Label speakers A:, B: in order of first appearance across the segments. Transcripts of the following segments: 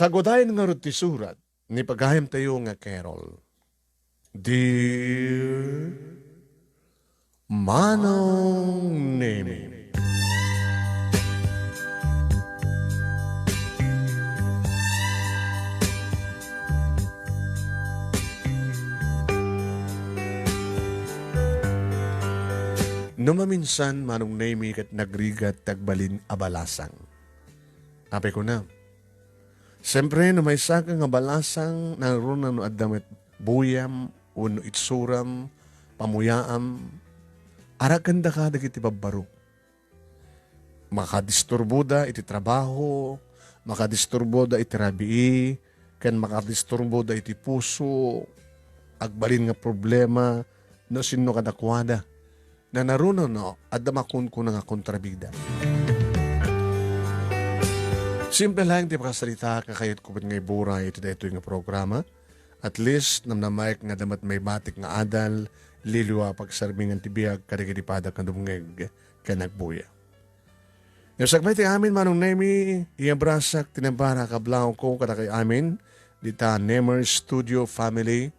A: Sagodayan nga rin ti surat, ni pagayam tayo nga Carol. Dear Manong Nemi. Numaminsan Manong Nemi kat nagrigat tagbalin abalasang. Ape ko na. Siyempre, no may saka nga balasang naroon no adamit buyam, uno itsuram, pamuyaam, arakanda ka dagiti babbaro. Makadisturbo da iti trabaho, makadisturbo da iti rabii, ken makadisturbo da iti puso, agbalin nga problema, no sino kadakwada, na naruno no, adamakun ko nga kontrabida. Simple lang di makasalita kakayat ko ngay buray ito dito yung programa. At least namnamayak nga damat may batik nga adal, liliwa pagsarbingan tibiyag kadagitipada ka dumungeg ka nagbuya. Yung sagbay ti amin Manong Nemi, iabrasak tinambara kablaw ko kada kay amin, dita Nemer Studio Family,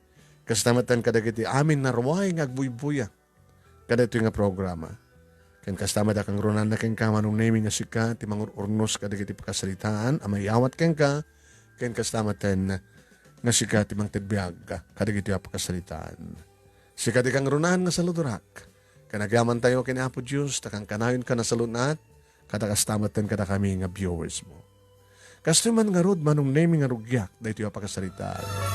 A: kastamatan kadagiti amin narway nga agbuy-buya kada ito yung programa. Kan kastama da kang ronan na ken ka Manong Nemi nga sika ti mangurnos kadagiti pakasalitaan amay awat ken ka ken kastama ten nga sika ti mangtedbiag kadagiti pakasalitaan. Sika ti kang ronan nga saludurak. Kanagaman tayo ken Apo Dios takang kanayon ka na salunat kada kastama ten kada kami nga viewers mo. Kastuman nga rod Manong Nemi nga rugyak daytoy pakasalitaan.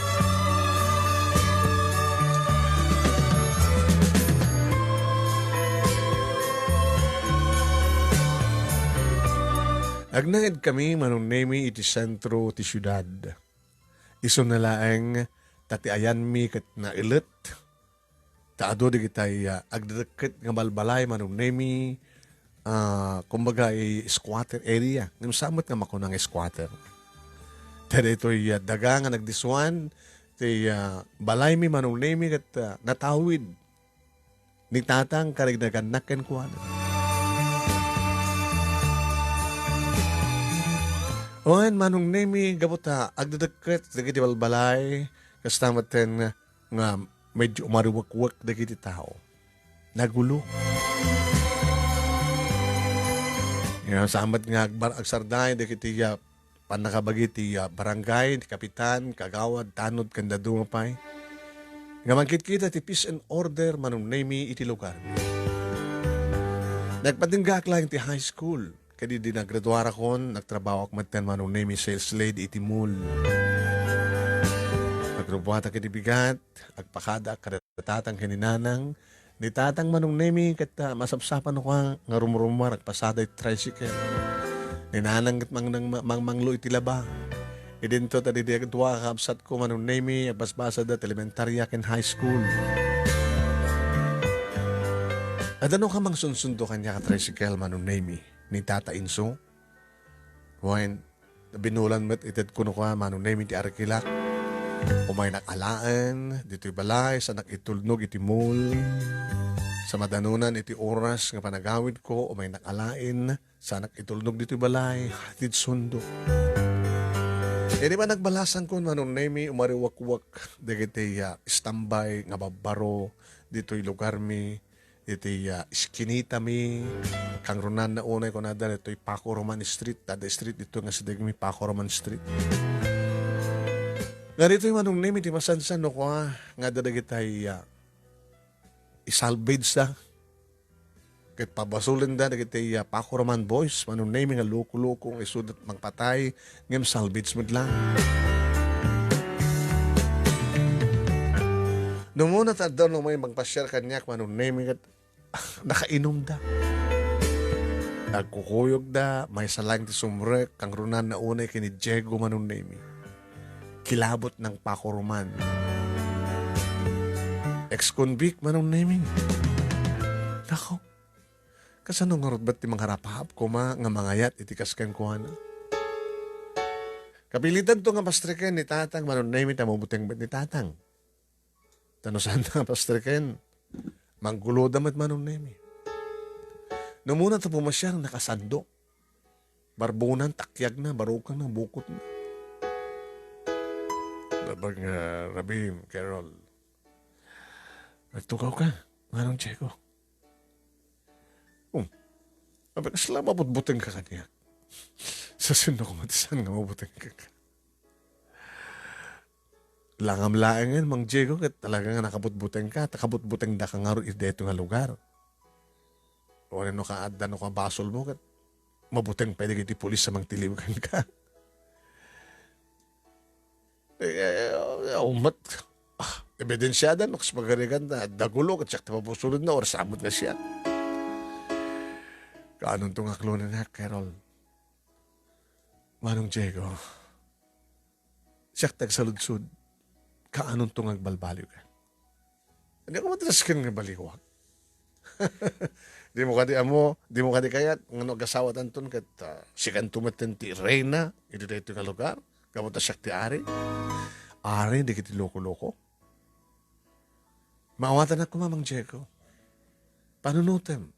A: Agnaid kami Manong Nemi iti sentro ti syudad. Iso na laeng tatiayan mi kat na ilit. Taado di kitay agdadakit nga balbalay Manong Nemi. Kumbaga squatter area. Ngam samot nga makunang squatter. Tada ito'y daga nga nagdiswan. Ti balay mi Manong Nemi kat natawid. Ni tatang karigdagan naken kuwanan. Oan Manong Nemi gabuta agdadagket dagiti balbalay kastamaten nga medyo umariwak-wak dagiti tao. Nagulo. Yan samat nga agsarday dagiti panakabagiti barangay, kapitan, kagawad, tanod kanda dumapay. Nga mangkit-kita ti peace and order Manong Nemi iti lugar. Nagpatinggak lang ti high school. Kadi di naggraduara kon, nagtrabaho ak maten Manong Nemi sales lady iti mall. Nagrubuhat ak iti bigat, agpakada kadatatang kininanang, ni tatang Manong Nemi kat masapsapan ko nga rumurumar agpasada iti tricycle. Ninanang kat mangmanglo iti laba. Idinto tadi di agdwa kapsat ko Manong Nemi agbasbasa dat elementarya ken high school. At ano ka mang sunsundo kanya ka tricycle Manong Nemi? Ni Tata Inso. Kuhain, binulan met ited kuno ka, Manong Nemi ti Arkilak. Umay nakalaan, dito'y balay, sa nakitulnog iti mall. Sa madanunan iti oras nga panagawid ko, umay nakalain, sa nakitulnog dito'y balay, hatid sundo. E di ba nagbalasan ko, Manong Nemi, umariwak-wak, dagiti istambay, nga babaro, dito'y lugar mi, iti iskinita mi, kang runan na unay ko na dala, ito'y Paco Roman Street, tada street, ito nga sa mi Paco Roman Street. Nga rito'y Manong Nemi, iti masansan no ko nga dadagitay isalvage da, kat pabasulin da, dagitay Paco Roman Boys, Manong Nemi nga loko-loko, isudat magpatay, ngam salvage mo lang. Nung muna tadaw nung may magpasyar kanyak, Manong Nemi kat nakainom da. Nagkukuyog da, may salang ti sumrek, kang runan na unay kini Diego Manong Nemi. Kilabot ng Paco Roman. Ex-convict Manong Nemi. Nako, kasano nga ba't ti mangharap-hap ko nga mangayat iti kaskan ko na? Kapilitan to nga pastriken ni tatang Manong Nemi, tamubuteng bet ni tatang. Tano saan nga pastriken? Manggulo damat Manong Nemi. Nung muna ito pumasyang nakasando. Barbunan, takyag na, barukan na, bukot na. Labang Rabim, Carol. Nagtukaw ka. Anong Diego? Abang, sila mabutbuteng ka kanya. Sa sundo ko matisan nga mabuteng ka. Langam-laeng yan, Mang Diego, kat talaga nga nakabutbuteng ka. Takabutbuteng da ka nga rin ito nga lugar. O ano ka adda no ka basol mo, kat mabuteng pwede kiti pulis sa mang tiliwagan ka. Umat. Ebidensyada, no, kasi magarigan na dagulo, at siya tapapusunod na, or sabot na siya. Kaanong itong aklunan na, Carol? Manong Diego, siya tagsaludsud, kaanong itong agbalbaliw ka? Hindi ako matalas ka nga baliwag. Di mo kadi kayat, nga nag-asawa tanton, kat sikan tumatin ti Reyna, ito nga lugar, kamuta siya ti Ari. Ari, di kiti loko-loko. Maawatan ako, Mamang Diego. Panunutem.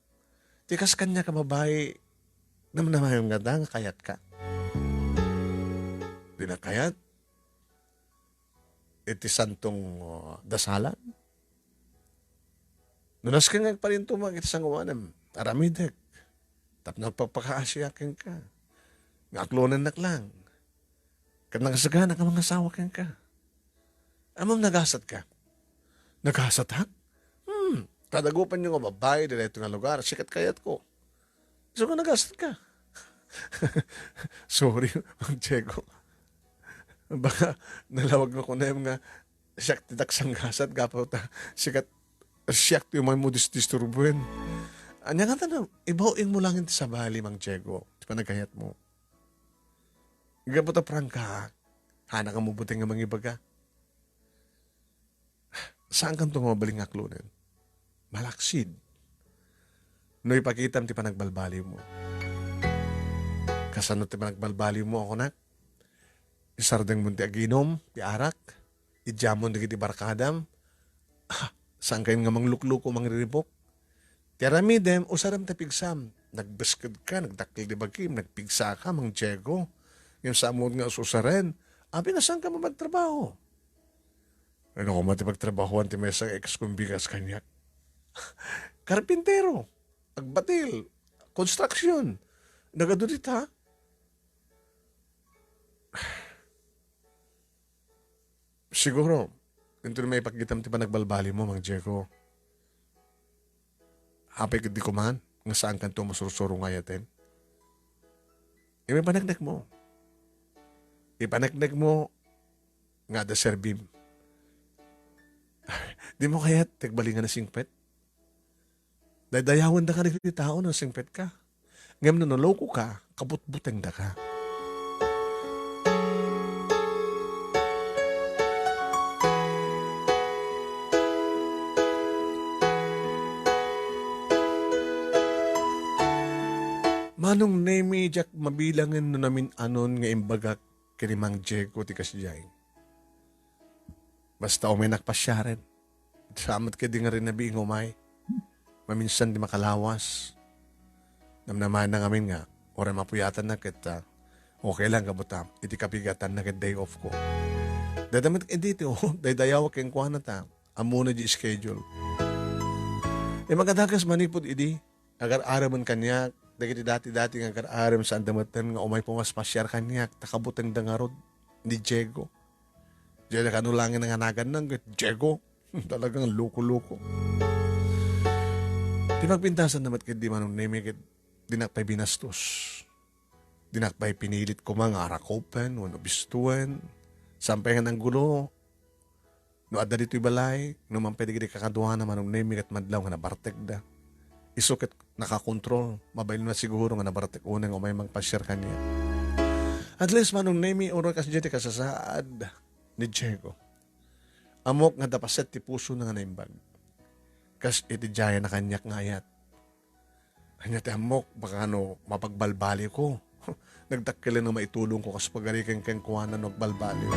A: Tikas kanya ka babae, naman yung ganda nga kayat ka. Di na kayat. Iti santong dasalan. Nunas ka nga pa rin tumag iti sanguanam. Aramidek. Tap nagpapakaasyakin ka. Ngaklonan naklang. Kat nagasagana ka mga asawa ka. Amang nagasat ka. Nagasat ha? Kadagupan nyo nga babae din ito nga lugar. Sikat kayat ko. So ka nagasat ka. Sorry, Mang Diego. Baka nalawag na ko na yung nga siyak tidak sang gasat. Gapaw ta sikat siyak yung mga modis disturbuin. Anya nga tanong, ibawin mo lang ito sa bali, Mang Diego. Di pa nagkayat mo. Gapaw ta prangka. Hana ka mabuting nga mga ibaga. Saan kang itong mabaling aklunin? Malaksid. No ipakitam ti panagbalbaliw mo. Kasano ti panagbalbaliw mo ako na? Isardeng mo ti aginom, ti arak, idjamon ti barkadam, saan kayo nga manglukluko, mangriribok? Ti aramidem, usaram ti pigsam. Nagbiskid ka, nagdakil di bagim, nagpigsa ka, Mang Diego. Yung samod nga ususaren, abi na saan ka mo magtrabaho? Ano ko mati pagtrabahoan ti may sa ex-kumbigas kanyak? Karpintero, agbatil, construction, nagadudit ha? Siguro, ito na may pakitam ti pa nagbalbali mo, Mang Diego. Hapay di ko man, nga saan kanto masurusuro nga yatin. Ipanagdag mo. Ipanagdag mo, nga da serbim. Di mo kaya tagbalingan na singpet? Dadayawan da ka rin tao na singpet ka. Ngayon na naloko ka, kabut-buteng da ka. Manong nemi jak mabilangan no namin anon nga imbagak kini Mang Diego ti kasiyay. Basta uminak pa siya rin. Salamat ka di nga rin nabiing umay. Maminsan di makalawas. Namnaman na ngamin nga, ora mapuyatan na kita. Okay lang kabuta, iti kapigatan na day off ko. Dadamit dito, daydayaw keng kuha na ta. Amuna di schedule. Magadagas manipod idi, agar-araman kanyak, dagiti dati-dati nga agar-aram sa andamatan nga umay pumaspasyar kanyak, takabutang dangarod ni Diego. Diyan na kanulangin ng hanagan ng Diego. Talagang loko-loko. Di magpintasan naman kaya di manong naming dinakpay binastos. Dinakpay pinilit ko mga arakopen, wano bistuan, sampay ng gulo. No adda dito'y balay, no man pwede gini kakaduha na manong naming at madlaw nga nabartek da. Isukit nakakontrol, mabail na siguro nga nabartek unang umay magpasyar kanya. At least manong naming uro kasi dyan kasasaad ni Diego. Amok nga dapaset ti puso na nga naimbag. Kas iti jaya na kanyak ngayat. Kanya ti amok, baka mapagbalbali ko. Nagdakilin na maitulong ko kas pagarikan kang kuwanan o balbali.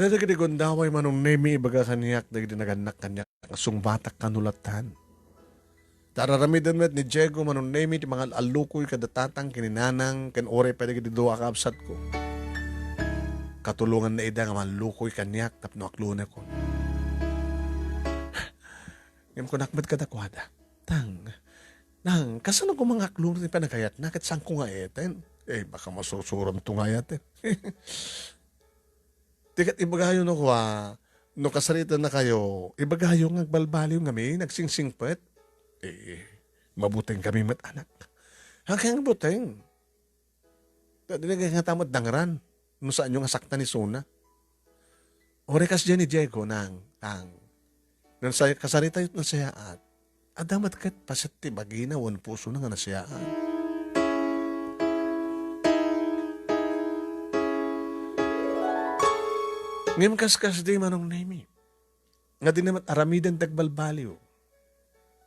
A: Ada na gidi gondaway manong nemi baga kaniyak na gidi naganak kanyak sungbatak kanulatan. Tararamidan met ni Diego manong nemi ti mga alukoy kadatatang kininanang ken ore pwede gidi duwa kaabsat ko. Katulungan na ida nga malukoy kanyak tapno aklune ko. Ngem ko nakmet kadakwada. Nang, kasano ko mga aklune ti panagayat na ket sang ko nga eten. Baka masusuram to nga yaten. Tikat ibagayo no kwa, no kasarita na kayo, ibagayo ng agbalbaliw kami, nagsingsingpet. Mabuting kami mat anak. Hanggang buting. Tadi na nga tamad dangran, no saan yung asakta ni Suna. Orekas dyan ni Diego nang, nang kasarita yun na siyaat, adamat kat pasat ti bagina, wan puso na nga na siyaat. Ngem kaskas di manong nemi. Nga di naman aramidan tagbalbaliw.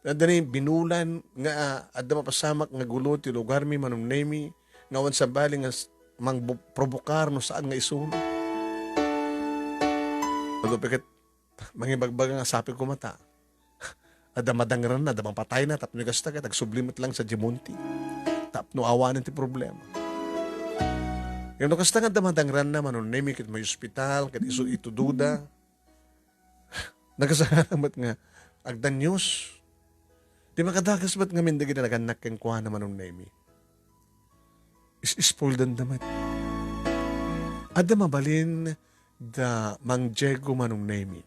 A: Nga di binulan nga adda mapasamak nga gulo ti lugar mi manong nemi. Nga wan sa bali nga mang provokar no saan nga isulong. Pag pikat mangibagbaga nga sapi ko mata. Adda madangran na, adda patay na, tapno gasta ka, tagsublimit lang sa Jimonti. Tapno awanan ti problema. Yung nakasta nga damadangran na manon nemi kit may ospital, kit iso ito duda. Nagasalamat nga, agdan news. Di makadagas ba't nga minda ginaganak keng kuha na manon nemi. Is-spoiled damat. Ada mabalin da Mang Diego manong nemi.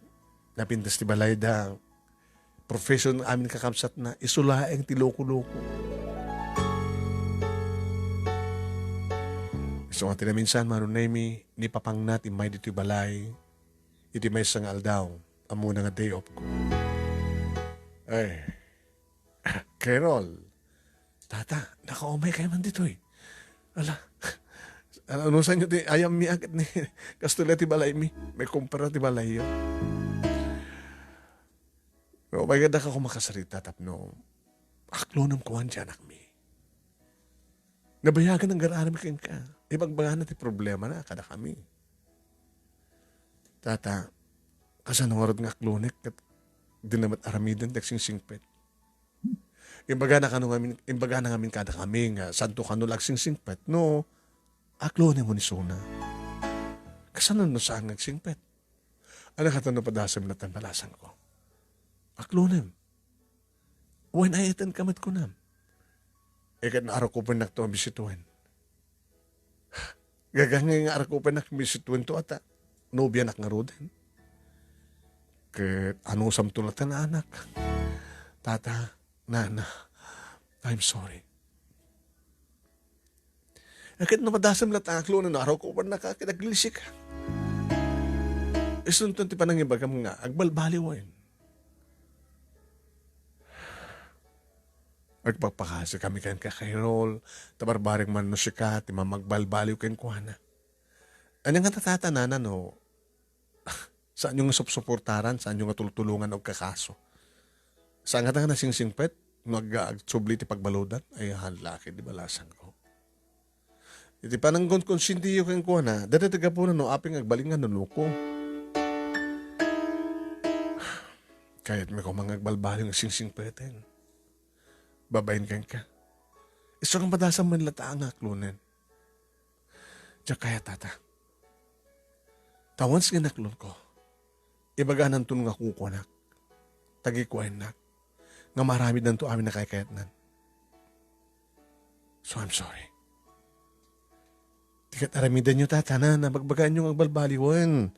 A: Napintas ti balay da profession amin kakamsat na isulaeng ti loko-loko. So nga tinaminsan manon nemi ni papang natin may dito balay iti may sang aldaw amo na nga day off ko. Ay, Carol, tata, nakaumay kayo man dito eh. Ala, ano sa inyo di ayam mi agad ni kastula ti balay mi. May kumpara ti balay yun. Oh my God, ako makasarita tapno. Aklo nam kuhan dyan akmi. Nabayagan ng garaan mi ka. Ibagbagan natin problema na kada kami. Tata, kasano nga rod nga klonek at di namat aramidan tagsing singpet. Imbaga na ngamin kada kami nga santo kano lagsing singpet. No, aklone mo ni Suna. Kasano no saan nga singpet? Ano katano padasam na tanbalasan ko? Aklonem. When I etan kamat ko nam. Ikat na araw ko pa nakto ang bisituin. Gagangay nga araw ko pa nakbisituin to ata. Nobya nak nga rodin. Kat ano samtulatan na anak. Tata, nana, I'm sorry. Ikat na padasam lata aklo na araw ko pa nakakinaglilisik. Isunton ti panang ibagam nga agbalbaliwain. Agpagpakasa kami kan kakairol, tabarbaring man no siya ti mamagbalbaliw ken kuhana. Anyang nga tatatanan no, saan yung supsuportaran, saan yung tultulungan o kakaso. Saan nga nga nasingsingpet, nag-agsubli ti pagbaludan, ay halaki di balasan ko. Iti pananggon konsintiyo ken kuhana, dadataga po na no aping agbalingan no luko. Kaya't may kumang agbalbaliw ng singsingpeten. Babayin ka. Iso kang padasang manlata ang aklunen. Diya kaya tata. Tawans nga naklun ko. Ibaganan to nga kukunak. Tagikuain nak. Nga marami dan to amin na kayakayat nan. So I'm sorry. Tikat aramidan nyo tata na magbagaan nyo ang balbaliwan.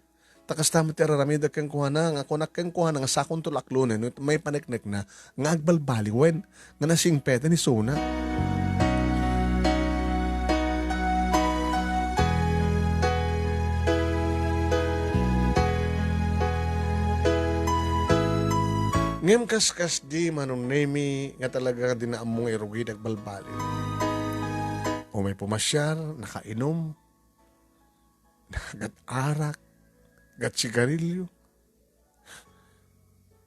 A: Takas tamat ti araramida kang kuhana, nga kunak kang kuhana, nga sakon tulaklunan, may paniknek na, nga agbalbaliwen, nga nasingpeta ni Suna. Ngem kaskas di manong nemi, nga talaga dinaamong irugid agbalbaliw. O may pumasyar, nakainom, nagat-arak, gat sigarilyo,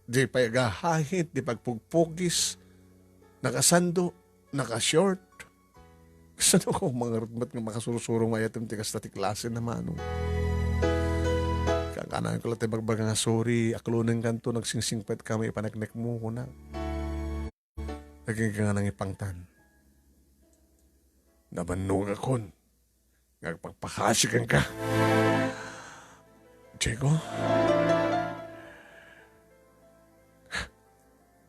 A: di pagahahit, di pagpugpugis, nakasando, nakashort. Saan ko mga rutmat nga makasursurong mayatim tikas na ti klase naman. Kanan ko lang tayo bagbaga nga sorry. Aklunan kanto nagsingsingpet kami ipanagnek mo ko na. Naging ka nga nang ipangtan. Nabannog akon. Nagpagpakasikan ka. Diego?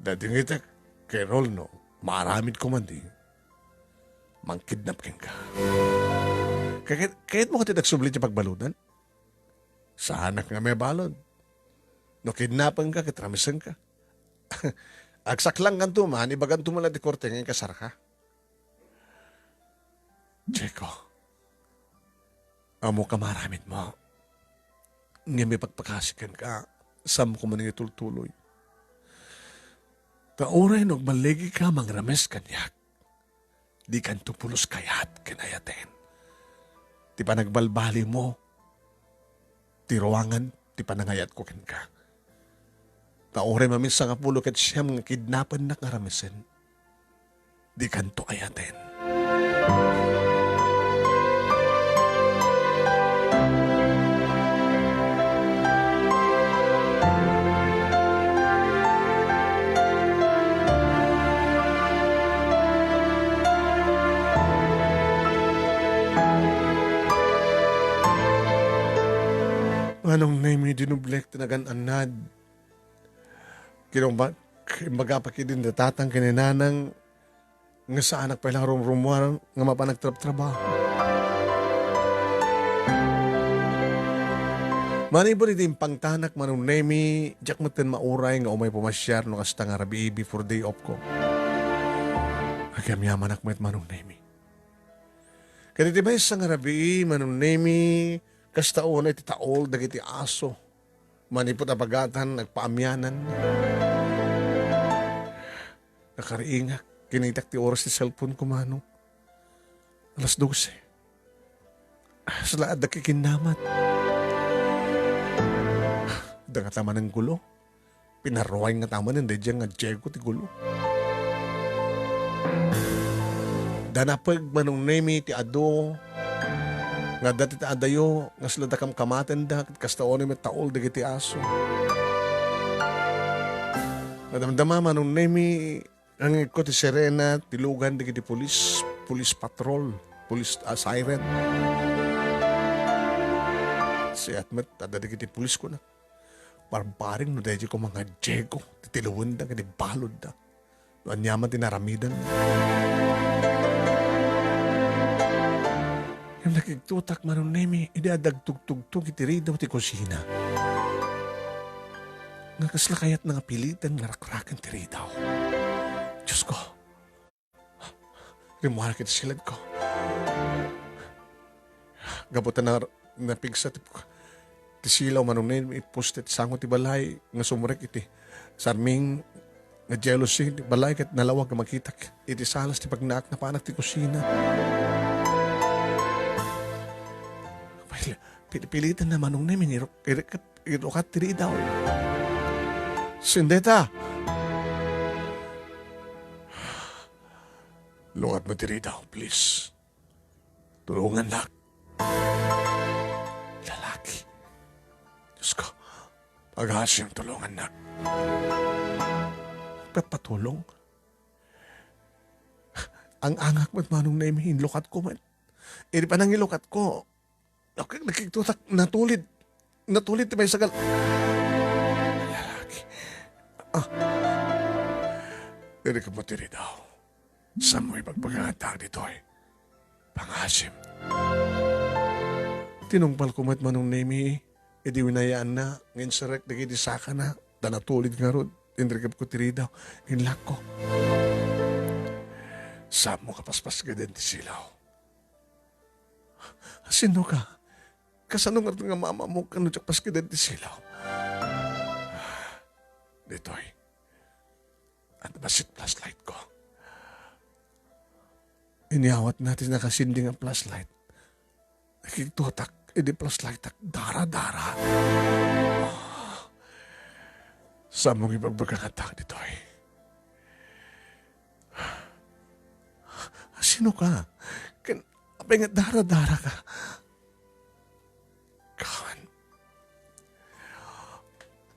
A: Dati nga ita kay Rol, no? Maramid ko man di. Mangkidnap ka. Kahit mo ka nagsublit yung pagbaludan? Sa anak nga may balon. No kidnapan ka, kitramisan ka. Agsak lang ganito, man. Ibagan tumala di korte ngayon kasar ka. Diego, amo ka maramid mo. Nga may pagpakasikan ka, sam ko man itultuloy. Kauray nog maligi ka mangrames kanyak. Di kan tupulos kayat kinayaten. Ti pa nagbalbali mo. Ti ruwangan, ti panangayat ko ken ka. Kauray maminsa nga pulo ket siyam nga kidnapan na ngaramesen. Di kan to ayaten. Anong name yung dinublek tinagan anad? Kimbaga pa kidin datatang kininanang nga sa anak pa ilang rumrumuan nga mapanagtrap-trabaho. Manibon iti pangtanak manong name jak matin mauray nga umay pumasyar no kasta nga rabi before day off ko. Agamyaman akmet manong name. Kanitibay sa nga rabi manong name kasta una iti taol dagiti aso. Manipot apagatan, nagpaamyanan. Nakariingak, kinitak ti oras ti cellphone ko mano. Alas 12. Sa laad na kikinamat. Dangat naman ng gulo. Pinaruay nga taman ng dedyang nga Diego ti gulo. Danapag manong nemi ti ado. Nga dati ta adayo, nga sila da kamaten da, kasta oni may taol dagiti aso. Nadamdama manong nemi, ang ko ti Serena, tilugan dagiti police patrol, police siren. Si Atmet, tada dagiti police ko na. Parbaring no dahil ko mga Diego, titiluwan da, kati balod da. Anyaman tinaramidan. Yung nakiktutak manong nemi, idadagtugtugtug itiri daw ti kusina. Nga kasla kayat nga pilitan nga rakrakan tiri daw. Diyos ko, rimuha kita silad ko. Gabutan na napigsa ti silaw manong nemi, ipostet sango ti balay, nga sumurek iti. Sarming nga jealousy, ti balay kat nalawag nga makitak. Iti salas ti pagnaak na panak ti kusina. Pilitan na manong namin, irokat tiri daw. Sindeta! Lungat mo tiri daw, please. Tulungan lang. Lalaki. Diyos ko, pag-asim tulungan na. Patulong? Ang angak mo't manong namin, lukat ko man. Iri pa nang ilukat ko. Nakikitutak, natulid. Natulid ti may sagal. Lalaki. Dili ka matiri daw. Sa mo'y pagpagkakatag dito ay pangasim. Tinungpal kumat manong nemi, edi winayaan na, ngayon sarek, nagidi saka na, da natulid nga rod, indrigap ko tiri daw, inlak ko. Sa mo kapaspas ka din ti silaw. Sino ka? Kasano nga nga mama mo kano tsak paskidan ti silaw. Ditoy. At basit flashlight ko. Iniawat natin nakasinding ang flashlight. Nakiktutak, edi flashlight tak dara-dara. Sa mong ipagbagkakatak ditoy. Sino ka? Apay nga dara-dara ka. Kawan.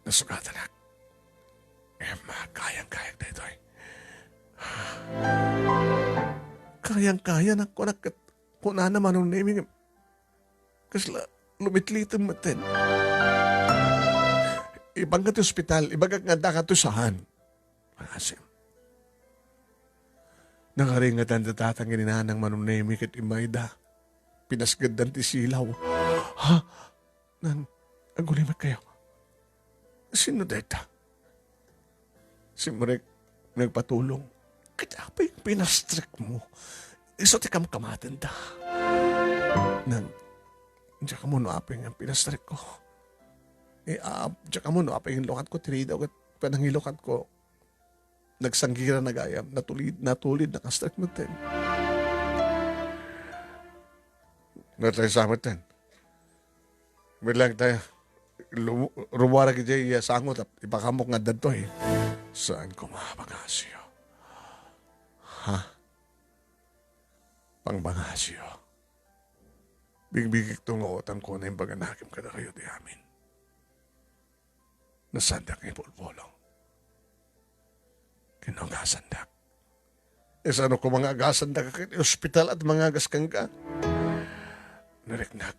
A: Nasugatan na. Kayang-kayang dito eh. Kayang-kaya na ko kuna naman ang naming kasla lumitlitin matin. Ibang ka ospital, ibang nga da ka tusahan. Pangasim. Nakaringatan datatang gininanang manunemi kat imayda. Pinasgadan ti silaw. Ha? Agulimat kayo. Sino deta? Si Marek nagpatulong. Kaya pa yung pinastrek mo. Iso ti kam kamatan da. Diyan ka mo no aping ang pinastrek ko. Diyan ka mo no aping yung lukat ko. Tiridaw at panangilukat ko. Nagsanggira nagayam. Natulid nakastrek mo din. Natay sa amat din. Bilang tayo. Rumwara ki jay sangot at ipakamok nga dadto eh. Saan ko mabangasyo? Ha? Pangbangasyo. Bigbigik tungotan ko na yung baganakim ka na kayo di amin. Nasandak ng pulpulong. Kinongasandak. Saan ko mga agasandak ka ospital at mga agas kang ka? Nariknak.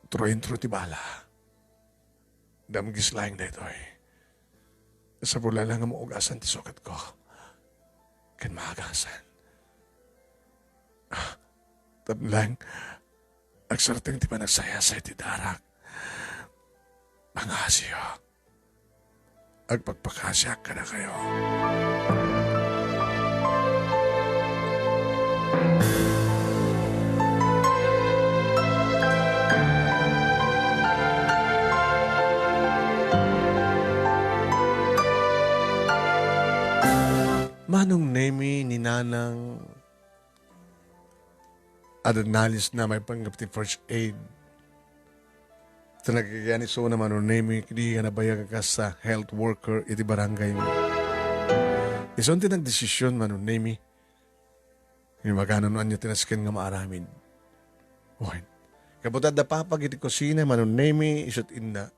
A: Tro ti bala. Damgis laing na ito eh. Sa pula lang ang maugasan ti sukat ko. Kan maagasan. Lang, agsarteng ti pa nagsayasay ti darak. Mangasyo. Agpagpakasyak ka na kayo. Manong nemi ni Nanang adanalis na may panggap ti first aid. Tanagigyan iso na manong nemi kini ka nabayag ka sa health worker iti barangay mo. Ison ti nagdesisyon manong nemi. Yung magano noan niya tinaskin nga maaramin. Uy, kabutad na papag iti kusina manong nemi isot inna.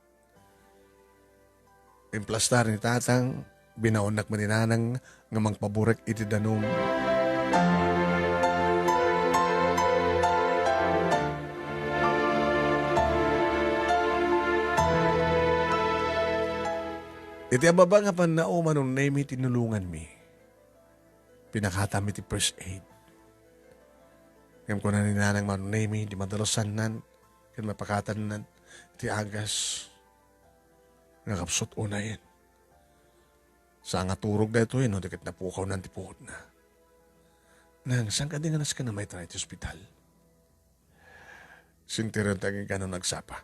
A: Implastar ni tatang binaunak maninanang nga mangpaburek iti danum. Iti ababa nga panao manong nemi tinulungan mi. Pinakatam iti first aid. Ngam ko na ninanang manong nemi di madalosan nan. Kan mapakatan nan. Iti agas. Nakapsot unayin. Sa nga turog na ito no, dikit na pukaw ng tipuhod na. Nang, saan ka din nga nas ka na may try ti hospital? Sintiran taging ka nung nagsapa.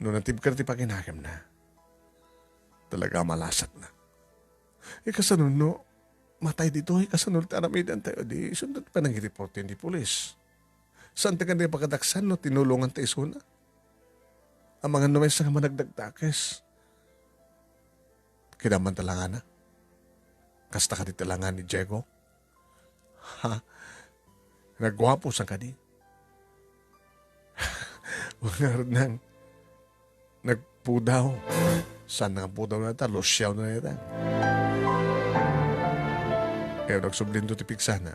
A: Noong natibkar ti pakinakam na, talaga malasat na. Kasanun no, matay dito, kasanun taramidan tayo, di sundot pa nang i-report yun di pulis. Saan taga na pagkadaksan no, tinulungan tayo suna? Ang mga numay sa managdagdakes. Kinaman talangan na. Kasta ka di talangan ni Diego. Ha? Nagwapo sa kadi. Mga nang nagpudaw. Saan nga pudaw na ita? Losyaw na ita. Kaya nagsublindo tipik sana.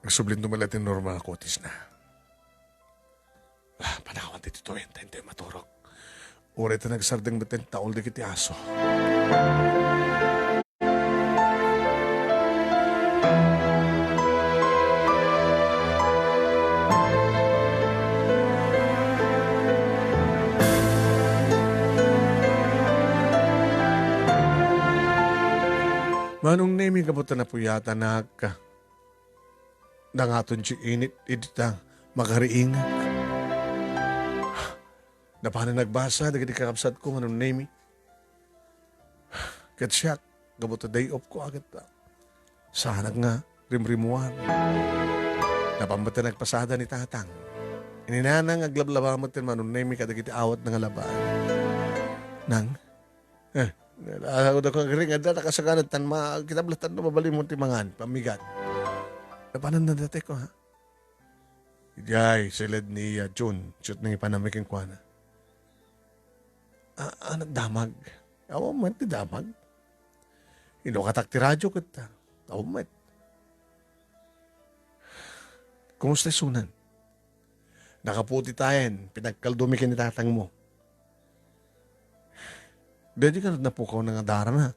A: Nagsublindo malating normal na kotis na. Panawan dito ito, hindi maturog. Uri ito nagsardang batin taol di kiti aso. Manong nemi kabutan na po yata nangaton si init idita makariingat. Na paano nagbasa, dagiti kakapsat ko, manong nemi. Katsyak, gabuta day off ko agad. Sanag nga, rimrimuan. Napambata nagpasada ni tatang. Ininanang aglablabamot tin manong nemi kadagiti awat ng alabaan. Nang, nalahod ako ang ring, ada nakasaganad tan kitablatan na mabalimon ti mangan, pamigat. Na paano nadate ko, ha? Ijay, silid ni June. Shoot nang ipanamikin kwa na. Anak damag. Awa man ti damag. Inukatak ti radyo kita. Awa man. Kumusta sunan? Nakaputi tayo. Pinagkaldumi ka ni tatang mo. Dadi ka napukaw na nga dara na.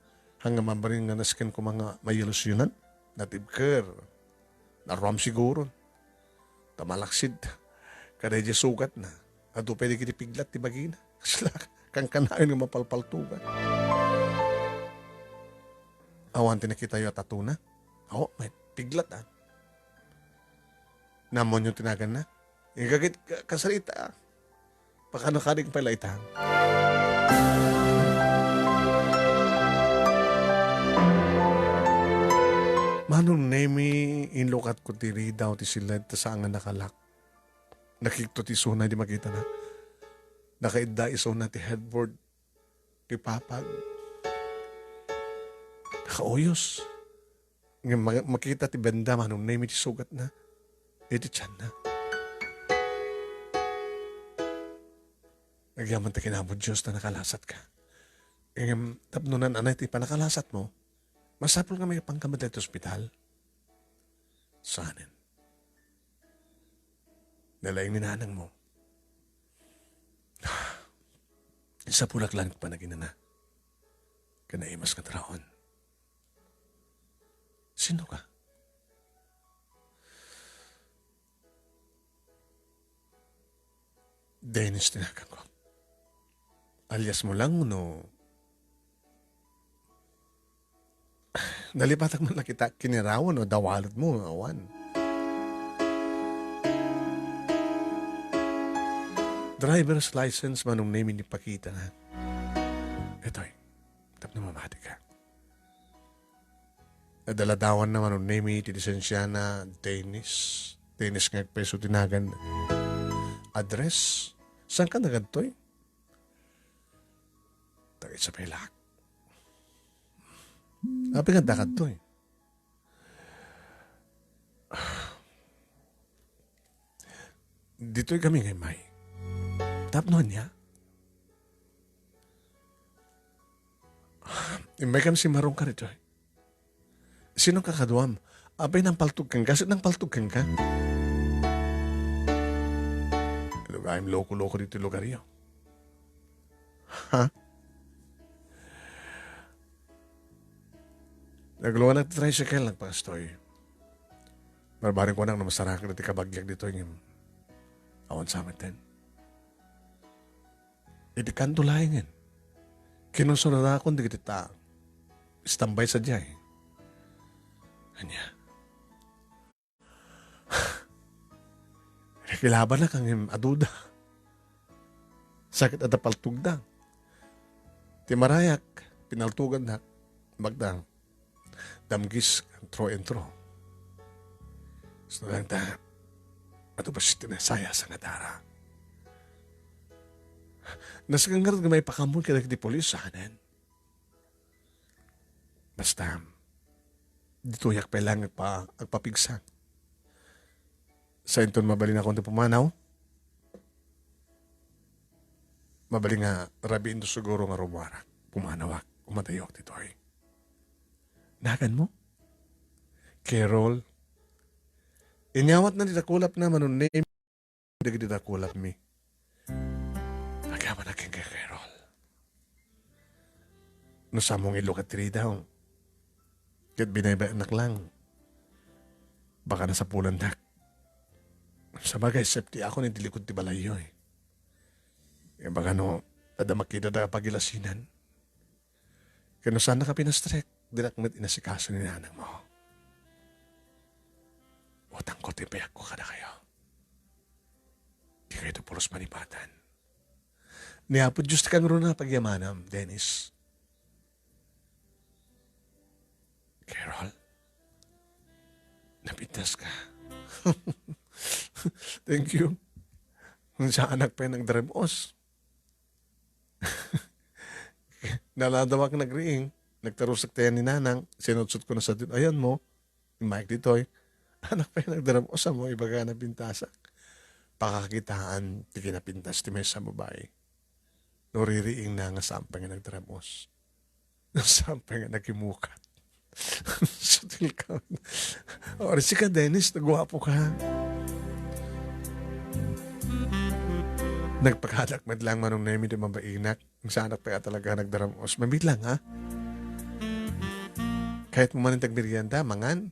A: Hanggang mabaring nga naskin ko mga mayilusyunan. Natibker. Naram siguro. Tamalaksid. Kada sugat na. Ato pwede kitipiglat ti bagina. Kasla kang kanayon nga mapalpaltugan. Awan tinakita yung tatuna. Oo, may piglat ah. Namon yung tinagan na. Yung kagit kasalita. Baka nakaring pala itang. Manong nemi inlokat ko tiri daw ti silad ta saan nga nakalak. Nakikto ti sunay di makita na. Nakaidda iso na ti headboard ti papag. Nakauyos. Nga makita ti benda manong nemi ti sugat na. Iti tiyan na. Nagyaman ta kinabod Diyos na nakalasat ka. Tapnunan anay ti panakalasat mo. Masapol nga may pangkamad at ospital. Sanin. Nalaing ninanang mo. Isa pulak lang pa naginana. Kanaimas ka traon. Sino ka? Dennis tinakan ko. Alias mo lang no. Nalipatak mo na kita kinirawan o dawalot mo, awan. Driver's license manong name ni Pakita na. Eto'y, tap na mamati ka. Nadaladawan na manong name ti lisensyana Dennis. Dennis nga peso tinagan. Address? Saan ka nagantoy? Tagay sa pelak. Sabi nga dakad to eh. Dito'y kami ngay may. Tapnoan niya. May kami si Marong ka rito eh. Sino kakaduam? Abay nang paltug kang ka? Nang paltug kang ka? I'm loko-loko dito lugar iyo. Ha? Nagluwa ng tricycle nagpastoy. Barbaring ko nang namasarakan na tikabagyak dito yung awan sa amin din. Hindi kanto lahingin. Kinusunod ako hindi kita istambay sa diyay. Kanya. Kilaban na kang aduda. Sakit at apaltugdang. Timarayak, pinaltugan na, magdang. Damgis ang tro and tro. So lang ta, ato ba siya tinasaya sa nadara? Nasagangarot nga may pakamon ka di polis sa kanan. Basta, dito yak pa lang agpapigsan. Sa inton mabalin ako na pumanaw. Mabalin nga rabiin to siguro nga rumara. Pumanawak, umatayok dito ay. Nagan mo? Carol? Inyawat na ditakulap na manunim. Hindi ditakulap mi. Nagaman aking kay Carol. No sa mong ilukat tiri daw. Kahit binayba anak lang. Baka nasa pulan dak. Sa bagay, safety ako ni dilikod ti balayo eh. E baka no, ada makita na pagilasinan. Kaya saan na ka pinastrek, dinakmet inasikaso ni nanang mo. Utang ko tipayak ko kada kayo. Di kayo ito pulos manipatan. Niapod just kang ro na pagyamanam, Dennis. Carol, napintas ka. Thank you. Kung sa anak pa yung nagdaremos. Naladawak nagriing. Nagtarusak tayo ni nanang. Sinutsut ko na sa ayan mo. Yung Mike dito eh. Anak pa yung nagdaremos mo. Iba ka na bintasak. Pakakitaan, ti kinapintas ti may sa babae. Noririing na nga sampay nga nagdramus. Sampay nga nagimukat. Sutil ka. O, si ka, Dennis, nagwapo ka. Nagpakadakmad lang manong nemi di mabainak. Ang sanak pa talaga nagdaramos. Mamit lang, ha? Kahit mo man tagmerienda, mangan.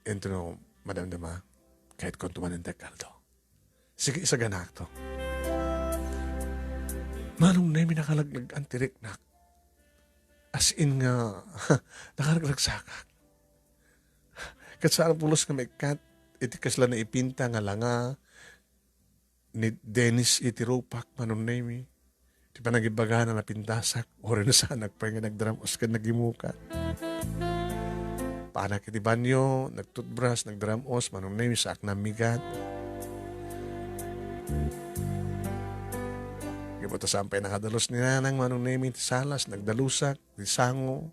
A: Ento no, madam dama, kahit kung tumanin kaldo. Sige, isa ganak to. Manong nemi nakalaglag ang tiriknak. As in nga, nakalaglag sakak. Katsarang pulos nga may kat, itikas lang na ipinta nga langa, ni Dennis itirupak manong nemi. Di pa nagibaga na napintasak, o rin na sa anak pa nga nagdramus ka nagimuka. Panak iti banyo, nagtutbrush, nagdramus, manong nemi sa aknang migat. Gibuta sampay nakadalos ni nanang manong nemi ti salas, nagdalusak, ti sango.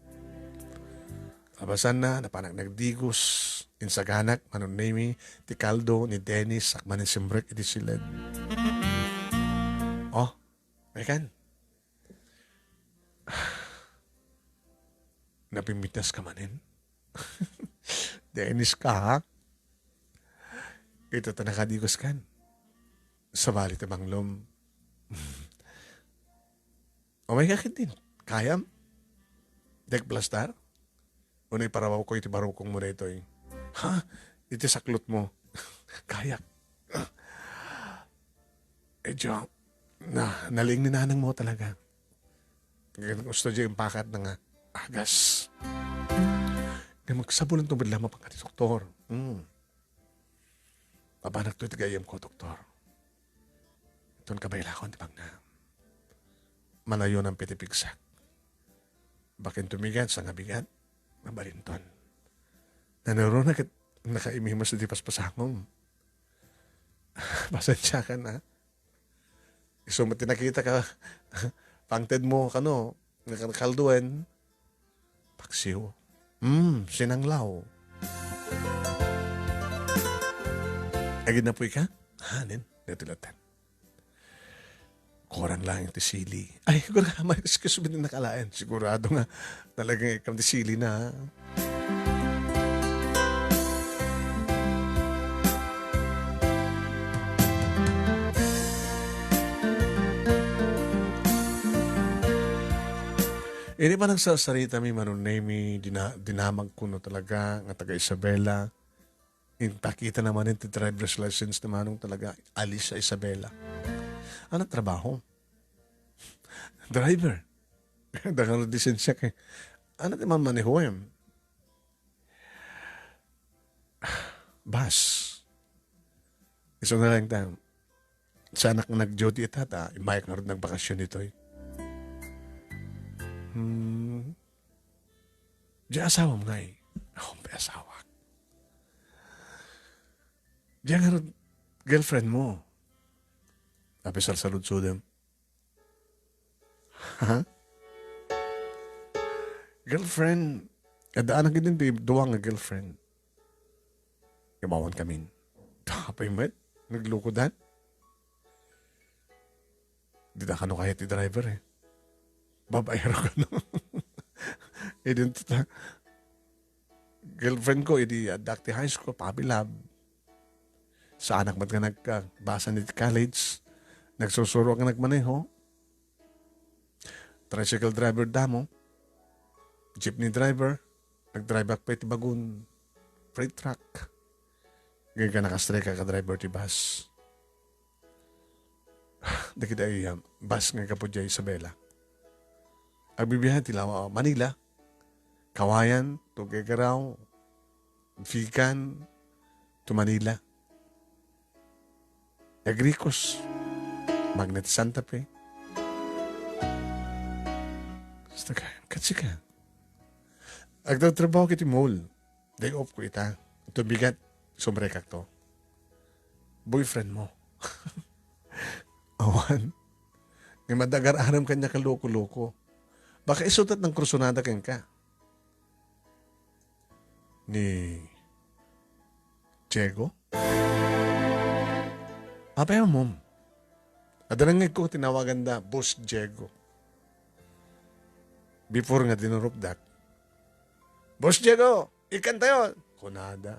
A: Abasan na, napanak nagdigos, insaganak, manong nemi, ti kaldo ni Dennis, sakman ni Simbrek, iti silid. Oh, may kan. Napimitas ka manin. Dennis ka, ha? Ito ta nakadigos kan. Sa bali ta banglom. O may kakit din. Kayam? Dek plastar? Unay parawaw ko iti baraw kong muna ito eh. Ha? Iti saklot mo. Kayak. Diyo, naling ni nanang mo talaga. Gusto dyan yung pakat na nga agas. Kaya magsabulan tubad lamang pang kati doktor. Pabanak to itigayam ko, doktor. Ito'n kabayla ko, di bang na malayo ng pitipigsak. Bakin tumigat sa nga bigat, mabalinton. Nanuro na nakaimimos na di paspasangom. Pasensya ka na. Isumati nakita ka, pangted mo, nakakalduan, paksiw. Sinanglaw. Agad na po ka? Hanin, natulatan. Korang lang yung tisili. Ay, siguro nga, may excuse din nakalaan. Sigurado nga, talagang ikaw tisili na. Ini pa nang sarita mi manunay dinamag ko no talaga nga taga Isabela. Pakita naman yung driver's license naman nung talaga alis sa Isabela. Ano trabaho? Driver. Dakang lisensya kay. Ano naman manehoem? Bus. Iso na lang tayo. Sa anak nag-duty itata, imayag na rin nagbakasyon ito eh. Diyan asawa mo nga eh. Ako may asawa. Diyan nga girlfriend mo. Tapos salud-sudem. Ha? Girlfriend. Kadaan ang ganyan, duwang nga girlfriend. Ibawan kami. Tapay met. Naglukodan. Di na kano kaya ti driver eh. Babayaro ka no. Girlfriend ko, Dacty High School, pabilab. Sa anak ba't ka nagbasa ni college? Nagsusuro ka nagmaneho? Tricycle driver damo? Jeepney driver? Nag-drive back pa iti bagun? Freight truck? Ngayon ka nakastray ka driver ti bus? Daki ay bus nga ka po dyan Isabela. Agbibiyahan tila Manila, Kawayan, Tugegaraw, Fican, to Manila. Agricos, Magnet Santa Fe. Basta ka, katsi ka. Agtatrabaho kiti mall. Day off ko ita. Ito bigat, sumrekak to. Boyfriend mo. Awan. Ngay madagar-aram kanya kaloko-loko. Baka isutat ng krusonada ken ka. Ni Diego? Apay mo. Adanangay ko tinawagan da, Boss Diego. Before nga dinurupdak. Boss Diego, ikan tayo. Kunada.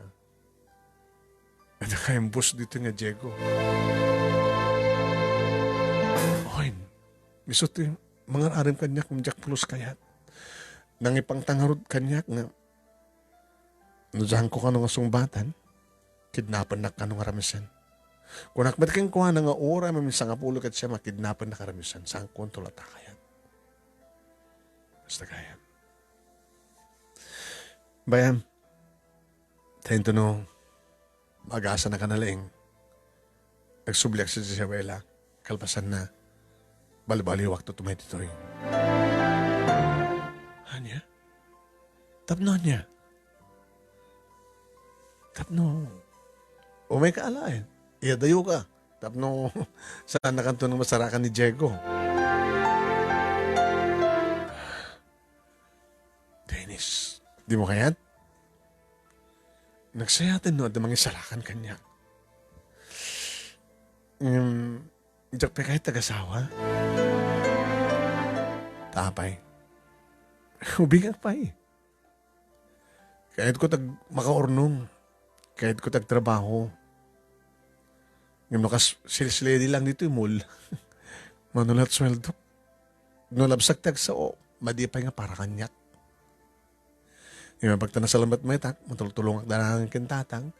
A: Ada kayong boss dito nga Diego. Oy, misot yung mga arim kanyak ng Jack Plus kayat. Nang ipang tangarod kanyak nga. Nuzahan ko ka nga sungbatan. Kidnapan na ka nga ramisan. Kung nakbat kang kuha na nga ora, maminsan nga pulo kat siya makidnapan na karamisan. Saan kontrol at kayat. Basta kayat. Bayam, tayo to no, mag-asa na ka na laing. Nagsubliak sa Isabela, kalpasan na, bali-bali wakto tumay dito rin. Hanya? Tapno niya. Tapno. O may kaalain. Iyadayo ka. Tapno, saan na kanto ng masarakan ni Diego? Dennis, di mo kayat? Nagsayatin no, at mga isalakan kanya. Diyak pa kahit tagasawa. Tapay. Ubigang pa eh. Kahit ko tag makaurnong. Kahit ko tag trabaho. Ngayon nakas silsiledi lang dito yung mall. Manulat sweldo. Nulabsak tag sa madipay nga para kanyak. Yung pagta na salamat may tak, matultulong ang danang kintatang.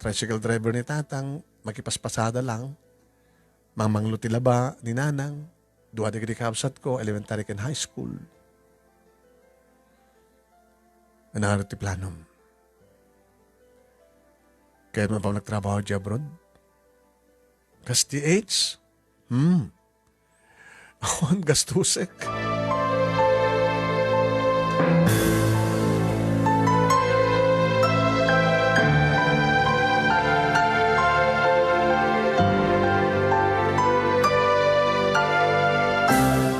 A: Tricycle driver ni tatang, makipaspasada lang. Mamangluti laba ni nanang. Duwa di kapsat ko, elementary and high school. Anaharap ti planom. Kaya mo pa nagtrabaho di abroad? Kas ti age? Ako ang gastusek.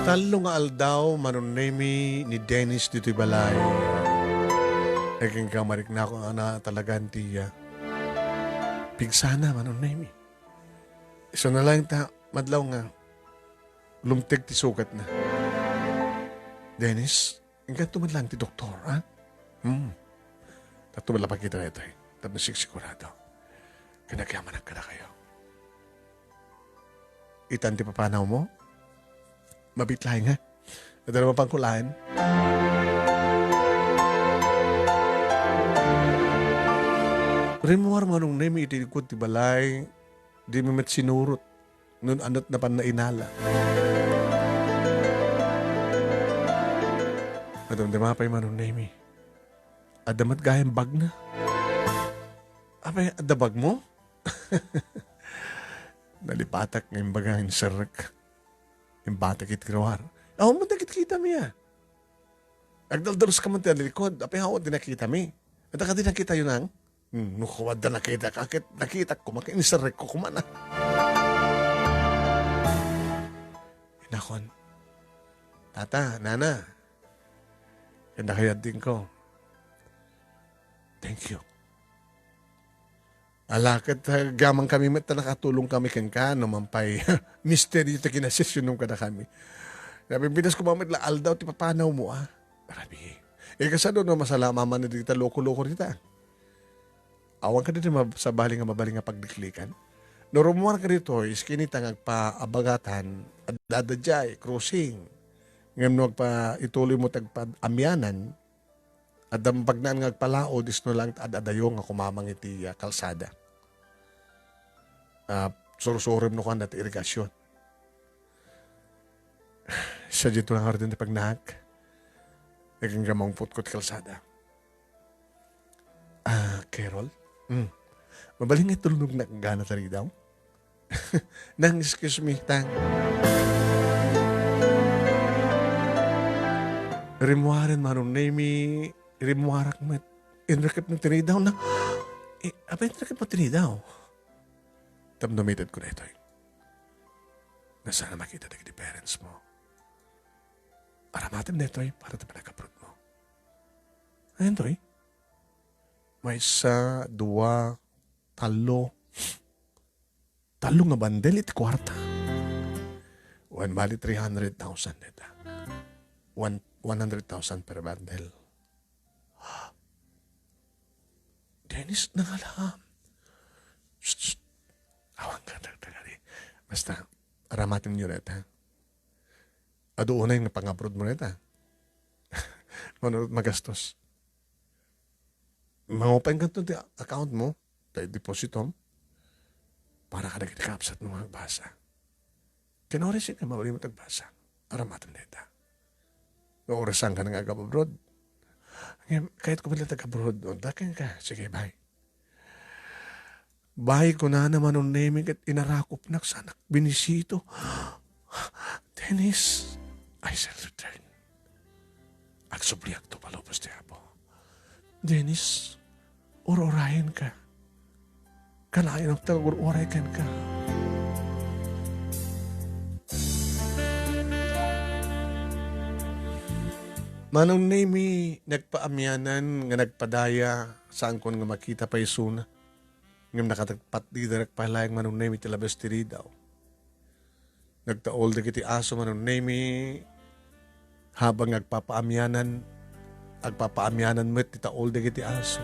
A: Talo nga aldaw, manunemi ni Dennis dito'y balay. Naging kamarik na ako na talagang tiya. Pigsana, manunemi. So na lang madlaw nga, lumtig ti sugat na. Dennis, hanggang tumad lang ti doktor, ha? Tatumad lang pakita na ito eh. Tapos sigurado. Kinagyaman ka na kayo. Itan ti papanaw mo? Mabitlahay nga. Ito naman pang kulaan. Rimuar mo nung name itikot ti balay, di mo met sinurot, nun anot na pan na inala. Madam di mapay man nung name. Adamat gayang bag na. Apay, adabag mo? Nalipatak ngayong bagangin sarak. Yung bata kit kirawar. Ako mo nakikita mi ah. Agdaldaros ka man tayo likod. Apay ako din nakita mi. At ka din nakita yun ang. Nukuwad na nakita ka. Akit nakita ko. Makinisarek ko kumana. Inakon. Tata, nana. Kanda kaya din ko. Thank you. Alakad gamang kami met nakatulong kami kang ka mampay mystery ito kinasesyon nung kada kami. Sabi binas ko mamit la aldaw ti papanaw mo ah. Marami. Kasano no masalama man na dita loko-loko dita. Awang ka dito sa baling nga mabaling nga pagdiklikan. No rumuar ka dito is kinita agpa-abagatan at dadadjay, crossing. Ngam no agpa ituloy mo tagpa amyanan. At pag naan nga agpalaod is no lang adadayo nga kumamang iti kalsada. Surusurim no kan dati irigasyon. Siya dito lang rin pag nahag. Naging gamang putkot kalsada. Carol? Mabaling nga tulog na gana tari daw? Nang excuse me, tang. Rimuaran manong name rimuarak met. Inrakip ng tinidaw na. Apa inrakip mo tinidaw? Tamdomated ko na ito. Na sana makita na kiti parents mo. Aramatin na ito para tayo nag-approve mo. Ayun to May isa, dua, talo. talong nga bandel iti kwarta. One bali 300,000 neta. 100,000 per bundle. Dennis, nangalam. Shh. Awang ka, tagari. Basta, aramatin nyo neta. Adoon na yung pang-upload mo neta. Manurot magastos. Mangopen ka ito account mo, tayo deposito, para ka nagkakapsat ng mga basa. Kinorisin ka, mawali mo tagbasa. Aramatan neta. Orasan ka ng agab-abroad. Kahit ko pala taga-abroad, dakin ka. Sige, bye. Bye ko na naman ang naming at inarakop na sanak binisito. Dennis, I shall return. Agsubliak to palopos di apo. Dennis, ororahin ka. Kalain ang tagur-oray ka. Manong nami nagpaamyanan nga nagpadaya saan kon nga makita pa isuna. Ngam nakatagpat di direk palayang manong nami tilabas tiri daw. Nagtaol da kiti aso manong nami habang agpapaamyanan mo titaol da kiti aso.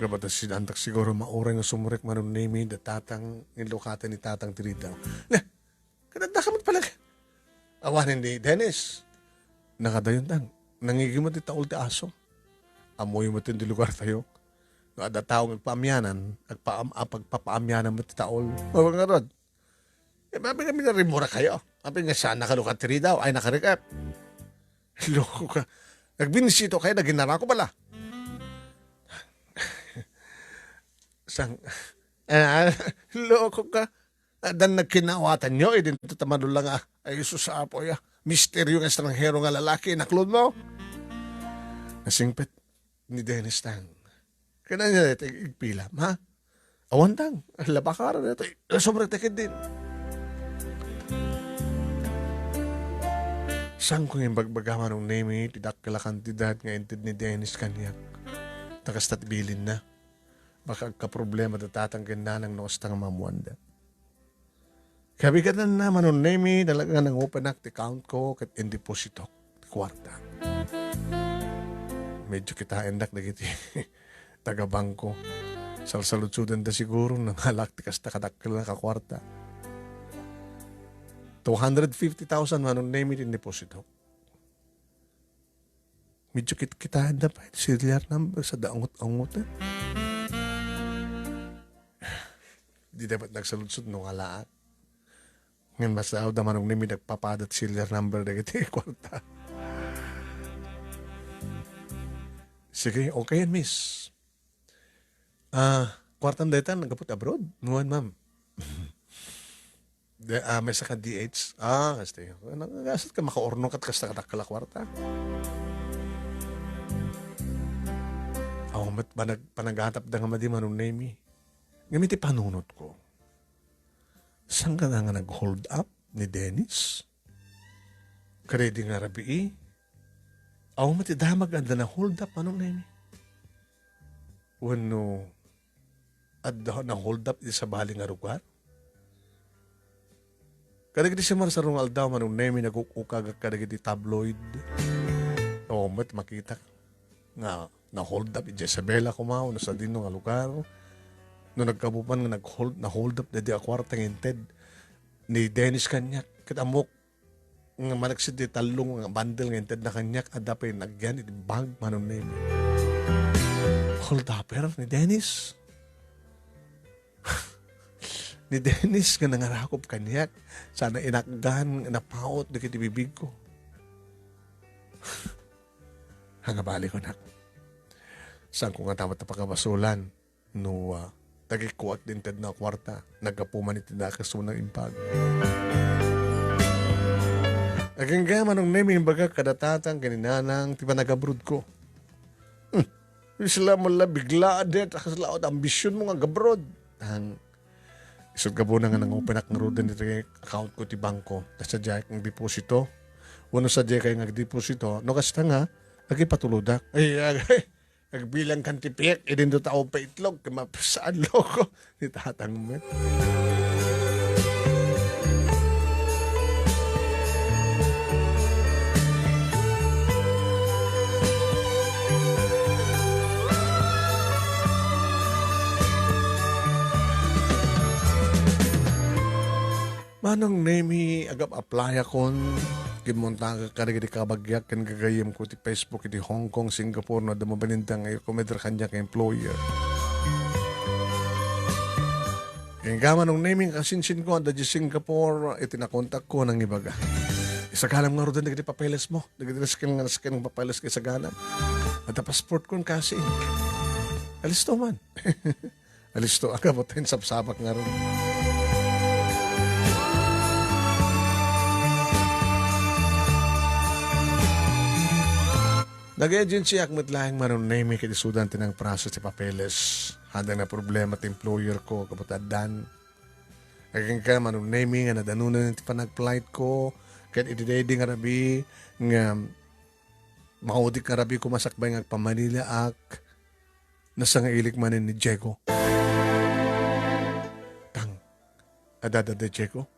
A: Gabatas sinantak siguro maurang nga sumurek manong nami da tatang nilokatan ni tatang tiri daw. Kadagdakamot pala awanin ni Dennis. Nakadayon tang. Nangigimot ti taol ti aso. Amoy mo ti lugar tayo. No, ada tao nagpaamyanan. Pagpapaamyanan mo ti taol. O nga rod. Mabi kami na rimura kayo. Mabi nga siya nakalukat tiri daw. Ay nakarikap. Loko ka. Nagbinisito kayo. Naginara ko pala. Sang. Loko ka. Dan nagkinawatan nyo, din tatamano lang ay susapo ya. Misteryo ng estranghero nga lalaki, naklod mo. Nasingpit ni Dennis Tang. Kaya niya ito, igpila, ha? Awan tang, labakaran na ito, sobrang tekid din. Sang kong yung bagbagaman ng name, tidak kala kantidad nga intid ni Dennis kanyak. Takastat bilin na. Baka ka-problema datatanggan na ng nostang mamuanda. Kabigatan naman ng name, talaga nang open account ko kat in deposito, kwarta. Medyo kita endak na kiti taga-bangko. Salsalutsudan da siguro ng halaktikas na kadakil na kakwarta. 250,000 man ng name in deposito. Medyo kita enda pa, serial number sa daangot-angot. Di dapat nagsalutsud nung alaat. Ngayon basta ako naman nung nimi nagpapadat serial number na kita kwarta. Sige, okay yan, miss. Kwartan daytan, nagkapot abroad. Nuwan, ma'am. May saka DH. Kasi nagagasat ka, makaorno kat kasta katakala kwarta. Mat panaghatap da nga madi manong nemi. Ngamiti panunot ko. Saan ka na nga nag-hold up ni Dennis? Karedi nga rabi mati damag anda na hold up manong nemi. Wano adda na hold up di sa bali nga lugar? Kadagiti si Marsarong Aldaw manong nemi nagukukagak kadagiti tabloid. Mat makita nga na hold up Jezabela kumaw na sa dino nga lugar. No nagkabupan nga na hold up dadi akwarta ng inted ni Dennis kanyak kitamok nga manaksid di talong nga bundle nga inted na kanyak adapay nagyan iti bag manon name. Hold upper ni Dennis. Ni Dennis nga nangarakop kanyak sana inakgan napaot di kiti bibig ko. Hangabali ko na. Saan ko nga tamat na pagkabasulan no tagikuat din tad na kwarta nagapuman iti na kasunang impag. Aging gaya manong name yung baga kadatatang kaninanang tiba nagabrod ko. Sila mo la bigla adet akasla at ambisyon mo nga gabrod. Isod ka po na nga nang openak ng rodan dito account ko ti bangko. Nasa dyan ang deposito. Wano sa dyan kayo nga deposito. No kasi nga nagipatulodak. Agbilang kan tipik, idin do tao pa itlog, kamapasaan loko. Ni tatang mo. Manong nemi agap apply akon kimunta ka karigdi kabagyak kan gagayem ko ti Facebook iti Hong Kong, Singapore na damabanintang ngayon kumedra kanya ka employer. Kaya nga manong naming kasinsin ko anda di Singapore iti nakontak ko ng ibaga. Isagalam nga ro doon nagdi papeles mo. Nagdi nga naskin ng papeles kay isagalam. At passport ko kasi. Alisto man. Alisto aga mo tayo sapsapak nga ron. Nag-agency akmat lahing marunay kiti sudan tinang process ti papeles. Hadang na problema ti employer ko kapatadan. Aging ka marunay nga nadanunan ti panag-flight ko. Kaya iti-ready nga rabi nga maudik nga rabi kumasakbay nga pa-Manila ak nasa nga ilik manin ni Diego. Tang, adada de Diego?